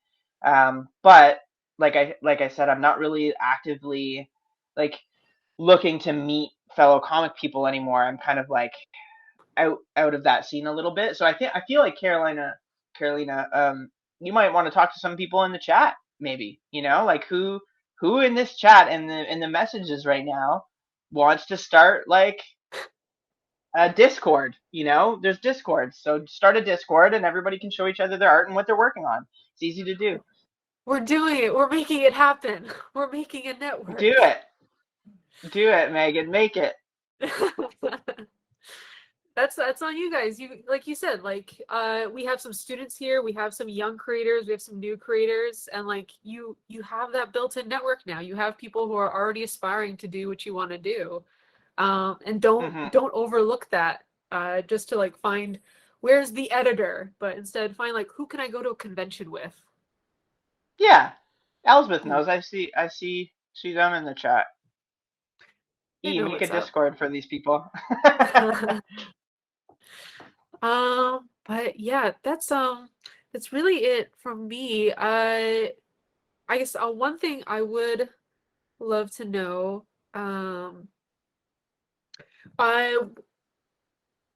But like I said, I'm not really actively like looking to meet fellow comic people anymore. I'm kind of like out of that scene a little bit. So I feel like Carolina, you might want to talk to some people in the chat, maybe. Like who in this chat and the messages right now wants to start like Discord. There's Discord, so start a Discord and everybody can show each other their art and what they're working on. It's easy to do. We're doing it. We're making it happen. We're making a Do network. it. Do it, Megan. Make it. That's on you guys. You like you said, like we have some students here, we have some young creators, we have some new creators, and like you have that built-in network now. You have people who are already aspiring to do what you want to do. And don't Hmm. don't overlook that just to like find where's the editor, but instead find like who can I go to a convention with? Yeah. Elsbeth Ooh, knows. I see them in the chat. they E, know make a what's up. Discord for these people. But yeah, that's really it from me. I guess one thing I would love to know, um, I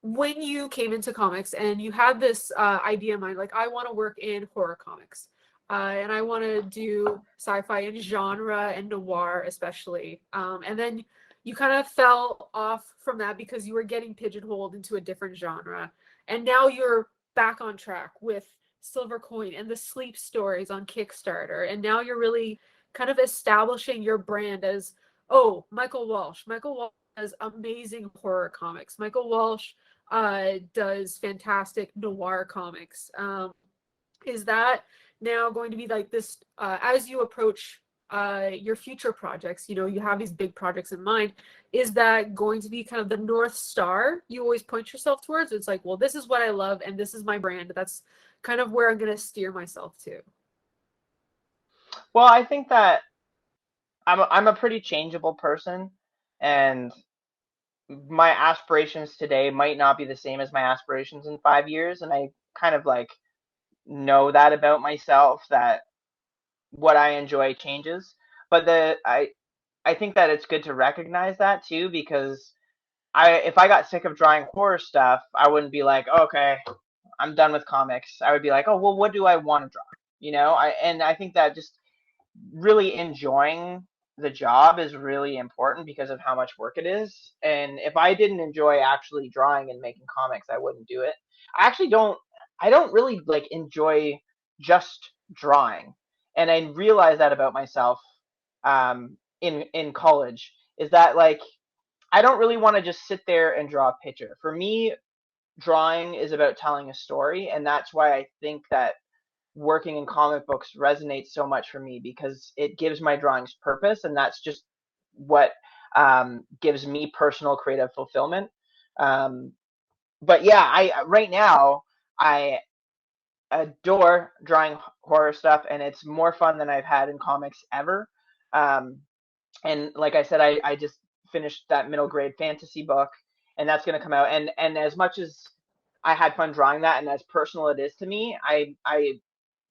when you came into comics and you had this idea in mind, like I want to work in horror comics, and I want to do sci-fi and genre and noir especially, and then you kind of fell off from that because you were getting pigeonholed into a different genre, and now you're back on track with Silver Coin and the Sleep Stories on Kickstarter, and now you're really kind of establishing your brand as, oh, Michael Walsh. Michael Walsh does amazing horror comics. Michael Walsh does fantastic noir comics. Is that now going to be like this as you approach your future projects? You have these big projects in mind. Is that going to be kind of the North Star you always point yourself towards? It's like, well, this is what I love and this is my brand. That's kind of where I'm going to steer myself to. Well, I think that I'm a pretty changeable person, and my aspirations today might not be the same as my aspirations in 5 years, and I kind of like know that about myself that what I enjoy changes. But I think that it's good to recognize that too because if I got sick of drawing horror stuff, I wouldn't be like, okay, I'm done with comics. I would be like, oh well, what do I want to draw? I think that just really enjoying the job is really important because of how much work it is. And if I didn't enjoy actually drawing and making comics, I wouldn't do it. I actually don't I don't really like enjoy just drawing. And I realized that about myself in college is that like I don't really want to just sit there and draw a picture. For me, drawing is about telling a story, and that's why I think that working in comic books resonates so much for me because it gives my drawings purpose, and that's just what gives me personal creative fulfillment. Um, but yeah, I right now I adore drawing horror stuff, and it's more fun than I've had in comics ever. Um, and like I said, I just finished that middle grade fantasy book, and that's going to come out. And as much as I had fun drawing that, and as personal it is to me, I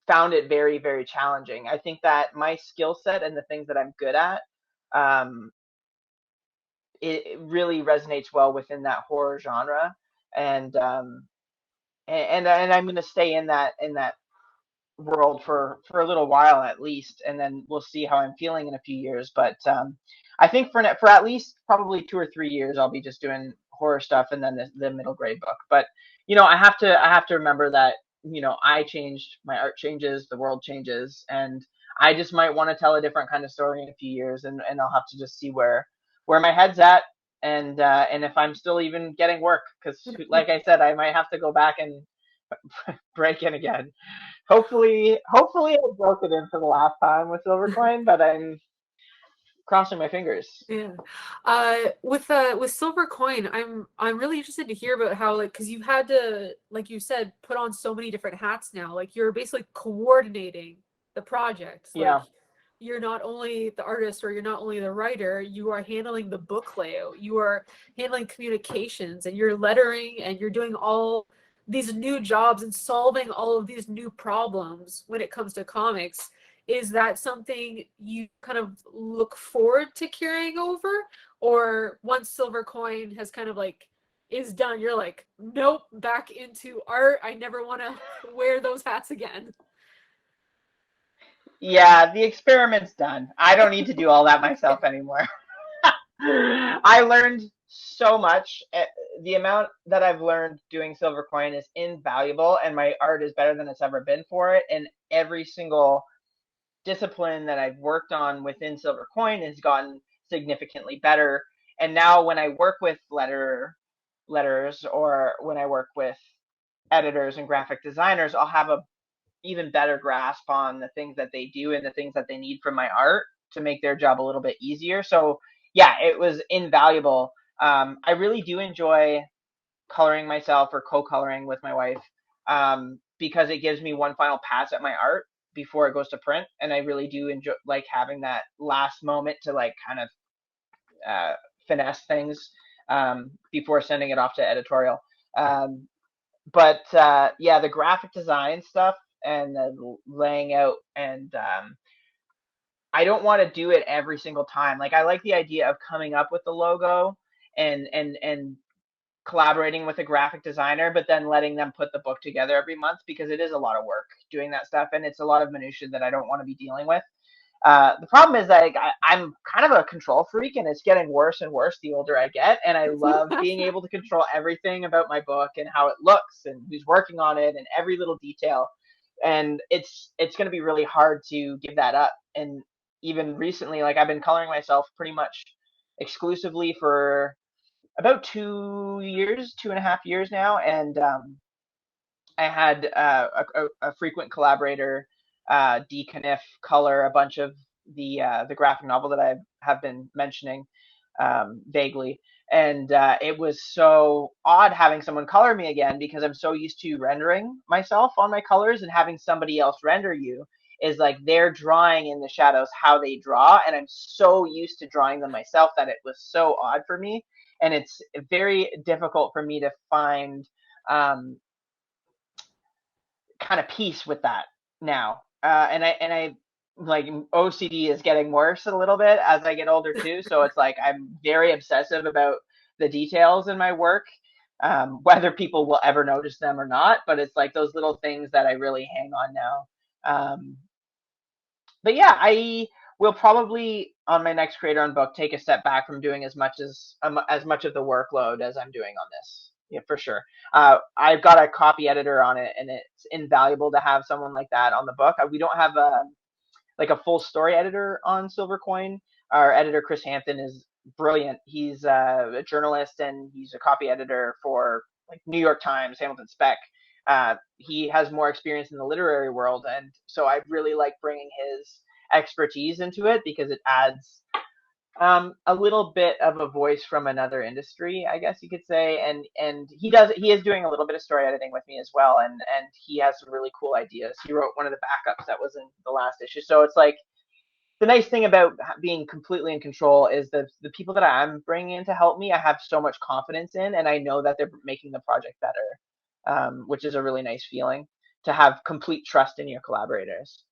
found it very, very challenging. I think that my skill set and the things that I'm good at, um, it really resonates well within that horror genre, and and I'm going to stay in that world for a little while at least, and then we'll see how I'm feeling in a few years. But I think for at least probably 2 or 3 years, I'll be just doing horror stuff, and then the middle grade book. But I have to remember that I changed, my art changes, the world changes, and I just might want to tell a different kind of story in a few years, and I'll have to just see where my head's at. And if I'm still even getting work, because like I said, I might have to go back and break in again. Hopefully I broke it in for the last time with Silvercoin, but I'm crossing my fingers. Yeah. With Silver Coin, I'm really interested to hear about how, like, because you've had to, like you said, put on so many different hats now. Like, you're basically coordinating the project. Like, Yeah. you're not only the artist or you're not only the writer, you are handling the book layout, you are handling communications, and you're lettering, and you're doing all these new jobs and solving all of these new problems when it comes to comics. Is that something you kind of look forward to carrying over, or once Silver Coin has kind of like is done, you're like, nope, back into art, I never want to wear those hats again? Yeah, the experiment's done. I don't need to do all that myself anymore. I learned so much. The amount that I've learned doing Silvercoin is invaluable, and my art is better than it's ever been for it. And every single discipline that I've worked on within Silvercoin has gotten significantly better. And now when I work with letters, or when I work with editors and graphic designers, I'll have a even better grasp on the things that they do and the things that they need from my art to make their job a little bit easier. So yeah, it was invaluable. I really do enjoy coloring myself or co-coloring with my wife, because it gives me one final pass at my art before it goes to print, and I really do enjoy like having that last moment to like kind of uh, finesse things before sending it off to editorial. Um, but yeah, the graphic design stuff and the laying out, and I don't want to do it every single time. Like I like the idea of coming up with the logo and collaborating with a graphic designer, but then letting them put the book together every month, because it is a lot of work doing that stuff, and it's a lot of minutia that I don't want to be dealing with. The problem is that like, I'm kind of a control freak, and it's getting worse and worse the older I get. And I love being able to control everything about my book and how it looks and who's working on it and every little detail. And it's going to be really hard to give that up. And even recently, like I've been coloring myself pretty much exclusively for about 2 years, 2.5 years now, and I had a frequent collaborator, D. Caniff, color a bunch of the graphic novel that I have been mentioning vaguely, and it was so odd having someone color me again, because I'm so used to rendering myself on my colors, and having somebody else render you is like they're drawing in the shadows how they draw, and I'm so used to drawing them myself that it was so odd for me, and it's very difficult for me to find um, kind of peace with that now. And I like OCD is getting worse a little bit as I get older too. So it's like I'm very obsessive about the details in my work, whether people will ever notice them or not. But it's like those little things that I really hang on now. But yeah, I will probably on my next creator on book take a step back from doing as much of the workload as I'm doing on this. Yeah, for sure. I've got a copy editor on it, and it's invaluable to have someone like that on the book. We don't have like a full story editor on Silvercoin. Our editor Chris Hampton is brilliant. He's a journalist, and he's a copy editor for like New York Times, Hamilton Spec. He has more experience in the literary world, and so I really like bringing his expertise into it, because it adds A little bit of a voice from another industry, I guess you could say, and he is doing a little bit of story editing with me as well, and he has some really cool ideas. He wrote one of the backups that was in the last issue, so it's like the nice thing about being completely in control is the people that I'm bringing in to help me, I have so much confidence in, and I know that they're making the project better, which is a really nice feeling to have complete trust in your collaborators.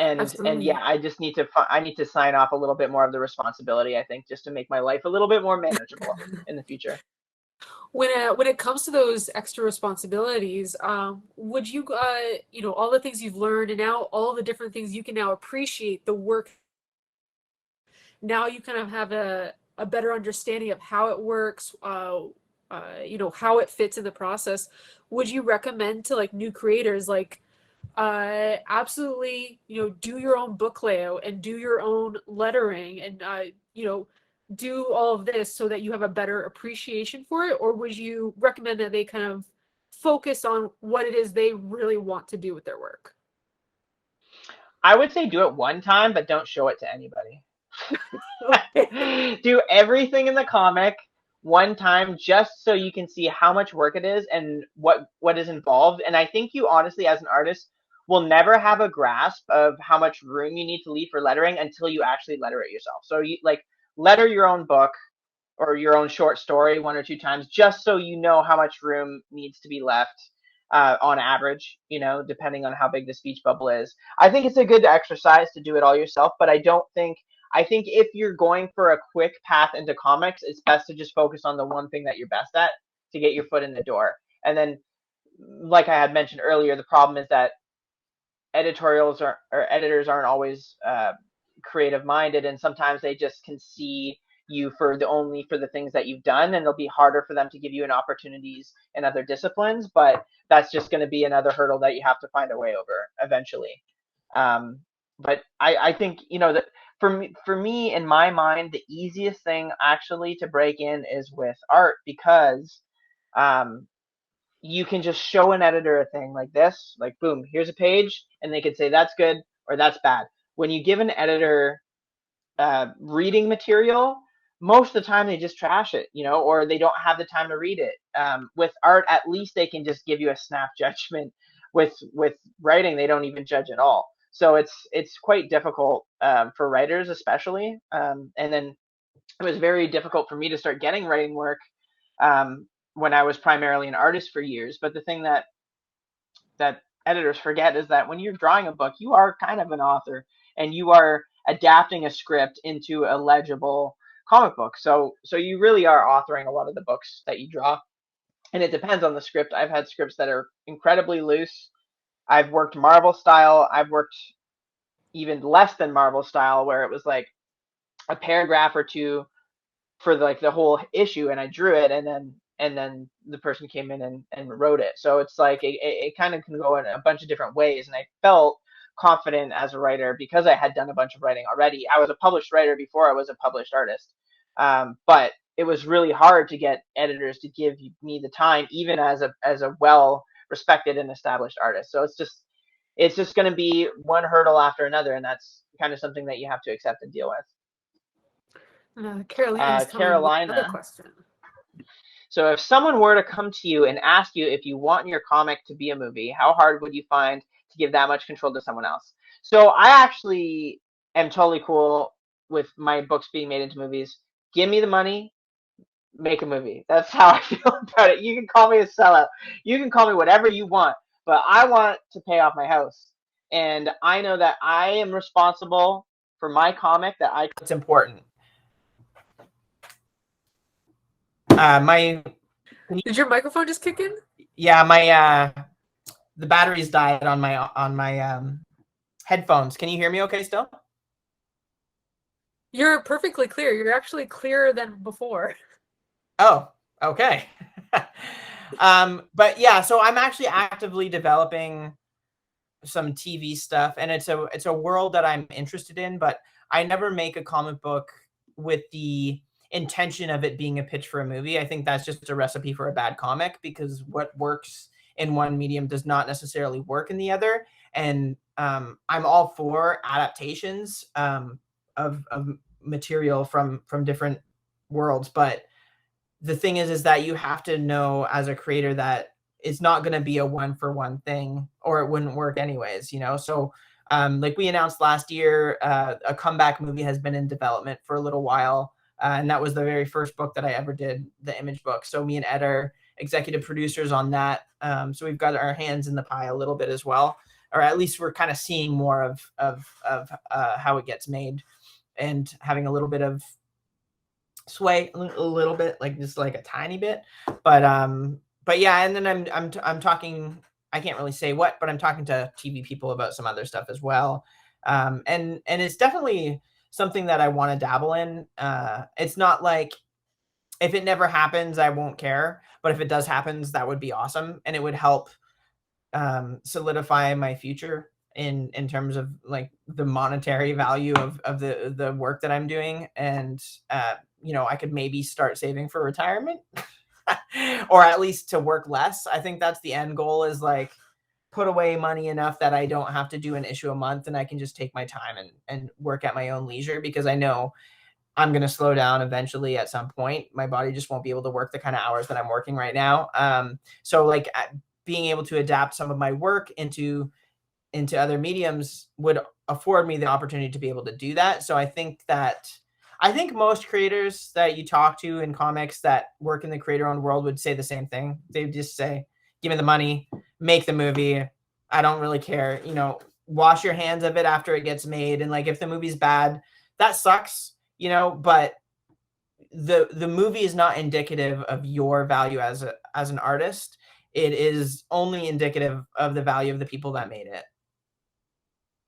And yeah, Absolutely. I need to sign off a little bit more of the responsibility, I think, just to make my life a little bit more manageable in the future. When it comes to those extra responsibilities, would you you know, all the things you've learned and now all the different things you can now appreciate the work, now you kind of have a better understanding of how it works, you know, how it fits in the process. Would you recommend to like new creators, like, absolutely, you know, do your own book layout and do your own lettering and, you know, do all of this so that you have a better appreciation for it? Or would you recommend that they kind of focus on what it is they really want to do with their work? I would say do it one time, but don't show it to anybody. Okay. Do everything in the comic one time just so you can see how much work it is and what is involved. And I think you honestly, as an artist, will never have a grasp of how much room you need to leave for lettering until you actually letter it yourself. So you like letter your own book or your own short story one or two times just so you know how much room needs to be left, on average, depending on how big the speech bubble is. I think it's a good exercise to do it all yourself, but I think if you're going for a quick path into comics, it's best to just focus on the one thing that you're best at to get your foot in the door. And then, like I had mentioned earlier, the problem is that editorials or editors aren't always creative minded, and sometimes they just can see you only for the things that you've done, and it'll be harder for them to give you an opportunities in other disciplines. But that's just going to be another hurdle that you have to find a way over eventually. But I think that for me in my mind, the easiest thing actually to break in is with art, because um, you can just show an editor a thing like this, like boom, here's a page, and they can say that's good or that's bad. When you give an editor reading material, most of the time they just trash it, or they don't have the time to read it. With art, at least they can just give you a snap judgment. With writing, they don't even judge at all. So it's quite difficult, for writers especially. And then it was very difficult for me to start getting writing work, when I was primarily an artist for years. But the thing that editors forget is that when you're drawing a book, you are kind of an author, and you are adapting a script into a legible comic book. So you really are authoring a lot of the books that you draw. And it depends on the script. I've had scripts that are incredibly loose. I've worked Marvel style. I've worked even less than Marvel style, where it was like a paragraph or two for like the whole issue, and I drew it, and then the person came in and wrote it. So it's like it kind of can go in a bunch of different ways, and I felt confident as a writer because I had done a bunch of writing already. I was a published writer before I was a published artist, but it was really hard to get editors to give me the time, even as a well respected and established artist. So it's just going to be one hurdle after another, and that's kind of something that you have to accept and deal with. Caroline's coming with another Carolina. question. So if someone were to come to you and ask you if you want your comic to be a movie, how hard would you find to give that much control to someone else? So I actually am totally cool with my books being made into movies. Give me the money, make a movie. That's how I feel about it. You can call me a sellout. You can call me whatever you want, but I want to pay off my house. And I know that I am responsible for my comic, that I it's important. My Did your microphone just kick in? Yeah, my the batteries died on my headphones. Can you hear me okay still? You're perfectly clear. You're actually clearer than before. Oh, okay. But yeah, so I'm actually actively developing some TV stuff, and it's a world that I'm interested in, but I never make a comic book with the intention of it being a pitch for a movie. I think that's just a recipe for a bad comic, because what works in one medium does not necessarily work in the other. And I'm all for adaptations, of material from different worlds. But the thing is that you have to know as a creator that it's not going to be a one for one thing, or it wouldn't work anyways, you know? So like we announced last year, a comeback movie has been in development for a little while. And that was the very first book that I ever did, the image book. So me and Ed are executive producers on that. So we've got our hands in the pie a little bit as well, or at least we're kind of seeing more of how it gets made and having a little bit of sway, a little bit, like just like a tiny bit. But yeah, and then I'm talking, I can't really say what, but I'm talking to TV people about some other stuff as well. And it's definitely something that I want to dabble in. It's not like if it never happens, I won't care. But if it does happen, that would be awesome. And it would help solidify my future in terms of like the monetary value of the work that I'm doing. And, you know, I could maybe start saving for retirement or at least to work less. I think that's the end goal, is like put away money enough that I don't have to do an issue a month and I can just take my time and work at my own leisure, because I know I'm going to slow down eventually at some point. My body just won't be able to work the kind of hours that I'm working right now. So like being able to adapt some of my work into other mediums would afford me the opportunity to be able to do that. So I think most creators that you talk to in comics that work in the creator-owned world would say the same thing. They would just say, give me the money, make the movie. I don't really care. You know, wash your hands of it after it gets made. And like, if the movie's bad, that sucks, you know, but the movie is not indicative of your value as an artist. It is only indicative of the value of the people that made it.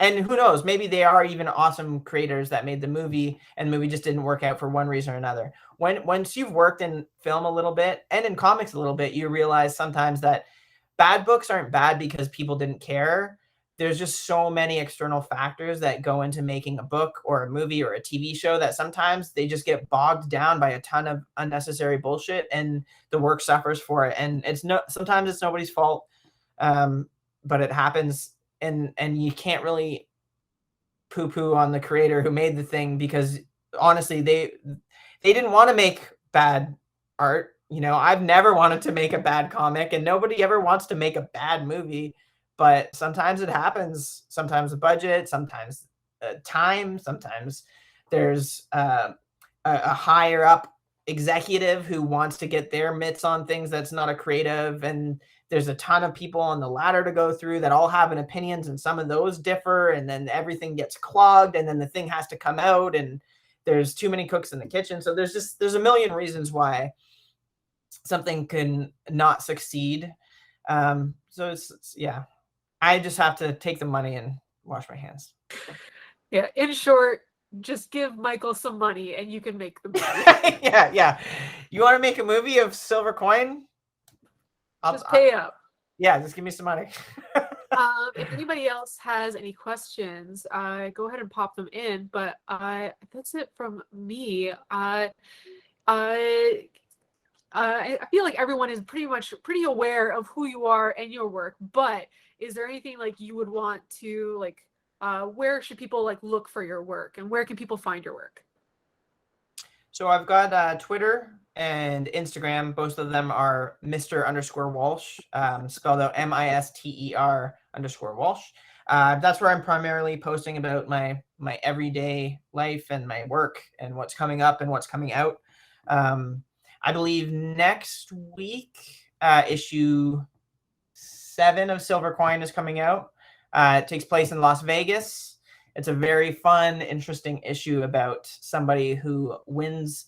And who knows, maybe they are even awesome creators that made the movie, and the movie just didn't work out for one reason or another. Once you've worked in film a little bit and in comics a little bit, you realize sometimes that bad books aren't bad because people didn't care. There's just so many external factors that go into making a book or a movie or a TV show that sometimes they just get bogged down by a ton of unnecessary bullshit, and the work suffers for it. And sometimes it's nobody's fault, but it happens. And you can't really poo-poo on the creator who made the thing, because honestly, they didn't want to make bad art. You know, I've never wanted to make a bad comic, and nobody ever wants to make a bad movie, but sometimes it happens. Sometimes the budget, sometimes time, sometimes there's a higher up executive who wants to get their mitts on things that's not a creative, and there's a ton of people on the ladder to go through that all have an opinions, and some of those differ, and then everything gets clogged, and then the thing has to come out, and there's too many cooks in the kitchen. So there's a million reasons why something can not succeed. So it's yeah, I just have to take the money and wash my hands. Yeah, in short, just give Michael some money and you can make the movie. Yeah. You want to make a movie of Silver Coin? Just pay up. Yeah, just give me some money. If anybody else has any questions, go ahead and pop them in. But that's it from me. I feel like everyone is pretty aware of who you are and your work. But is there anything like you would want to like? Where should people like look for your work, and where can people find your work? So I've got Twitter and Instagram. Both of them are Mr._Walsh, spelled out MISTER_Walsh. That's where I'm primarily posting about my everyday life and my work and what's coming up and what's coming out. I believe next week, issue 7 of Silver Coin is coming out. It takes place in Las Vegas. It's a very fun, interesting issue about somebody who wins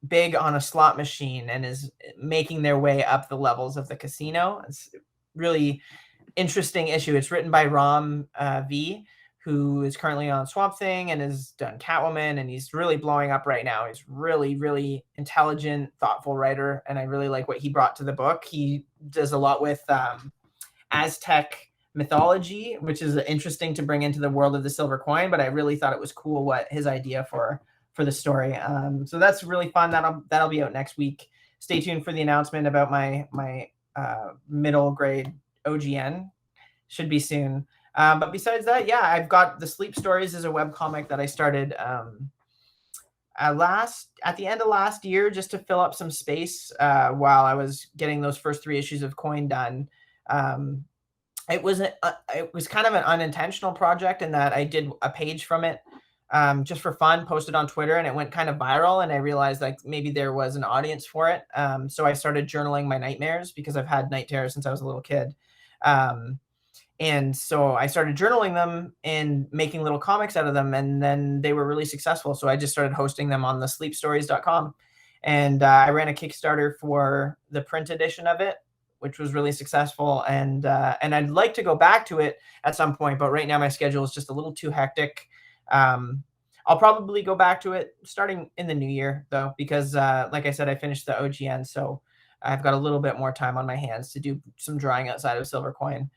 big on a slot machine and is making their way up the levels of the casino. It's a really interesting issue. It's written by Ram V, who is currently on Swamp Thing and has done Catwoman, and he's really blowing up right now. He's really, really intelligent, thoughtful writer, and I really like what he brought to the book. He does a lot with Aztec mythology, which is interesting to bring into the world of the Silver Coin, but I really thought it was cool what his idea for the story. So that's really fun. That'll be out next week. Stay tuned for the announcement about my middle grade OGN. Should be soon. But besides that, yeah, I've got the Sleep Stories as a webcomic that I started at the end of last year, just to fill up some space while I was getting those first 3 issues of Coin done. It was kind of an unintentional project in that I did a page from it just for fun, posted on Twitter, and it went kind of viral. And I realized like maybe there was an audience for it. So I started journaling my nightmares because I've had night terrors since I was a little kid. And so I started journaling them and making little comics out of them. And then they were really successful. So I just started hosting them on the sleepstories.com. And I ran a Kickstarter for the print edition of it, which was really successful. And I'd like to go back to it at some point, but right now my schedule is just a little too hectic. I'll probably go back to it starting in the new year, though, because like I said, I finished the OGN. So I've got a little bit more time on my hands to do some drawing outside of Silver Coin.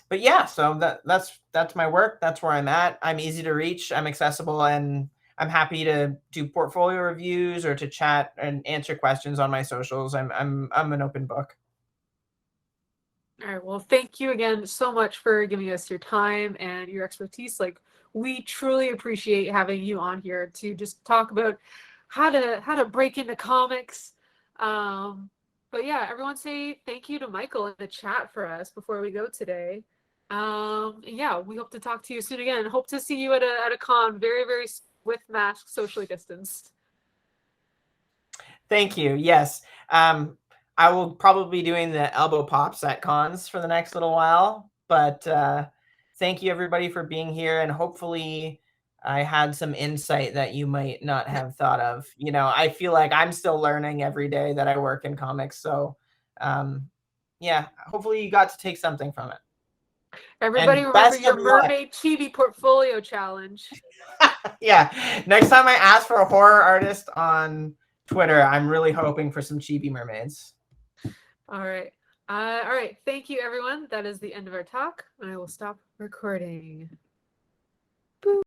But yeah, so that's my work. That's where I'm at. I'm easy to reach. I'm accessible, and I'm happy to do portfolio reviews or to chat and answer questions on my socials. I'm an open book. All right. Well, thank you again so much for giving us your time and your expertise. Like, we truly appreciate having you on here to just talk about how to break into comics. But yeah, everyone say thank you to Michael in the chat for us before we go today. Yeah, we hope to talk to you soon again. Hope to see you at a con very, very with masks, socially distanced. Thank you. Yes. I will probably be doing the elbow pops at cons for the next little while, but thank you everybody for being here, and hopefully I had some insight that you might not have thought of. You know, I feel like I'm still learning every day that I work in comics. So yeah, hopefully you got to take something from it. Everybody And remember best your of luck. mermaid chibi portfolio challenge. Yeah. Next time I ask for a horror artist on Twitter, I'm really hoping for some chibi mermaids. All right. All right. Thank you, everyone. That is the end of our talk. I will stop recording. Boop.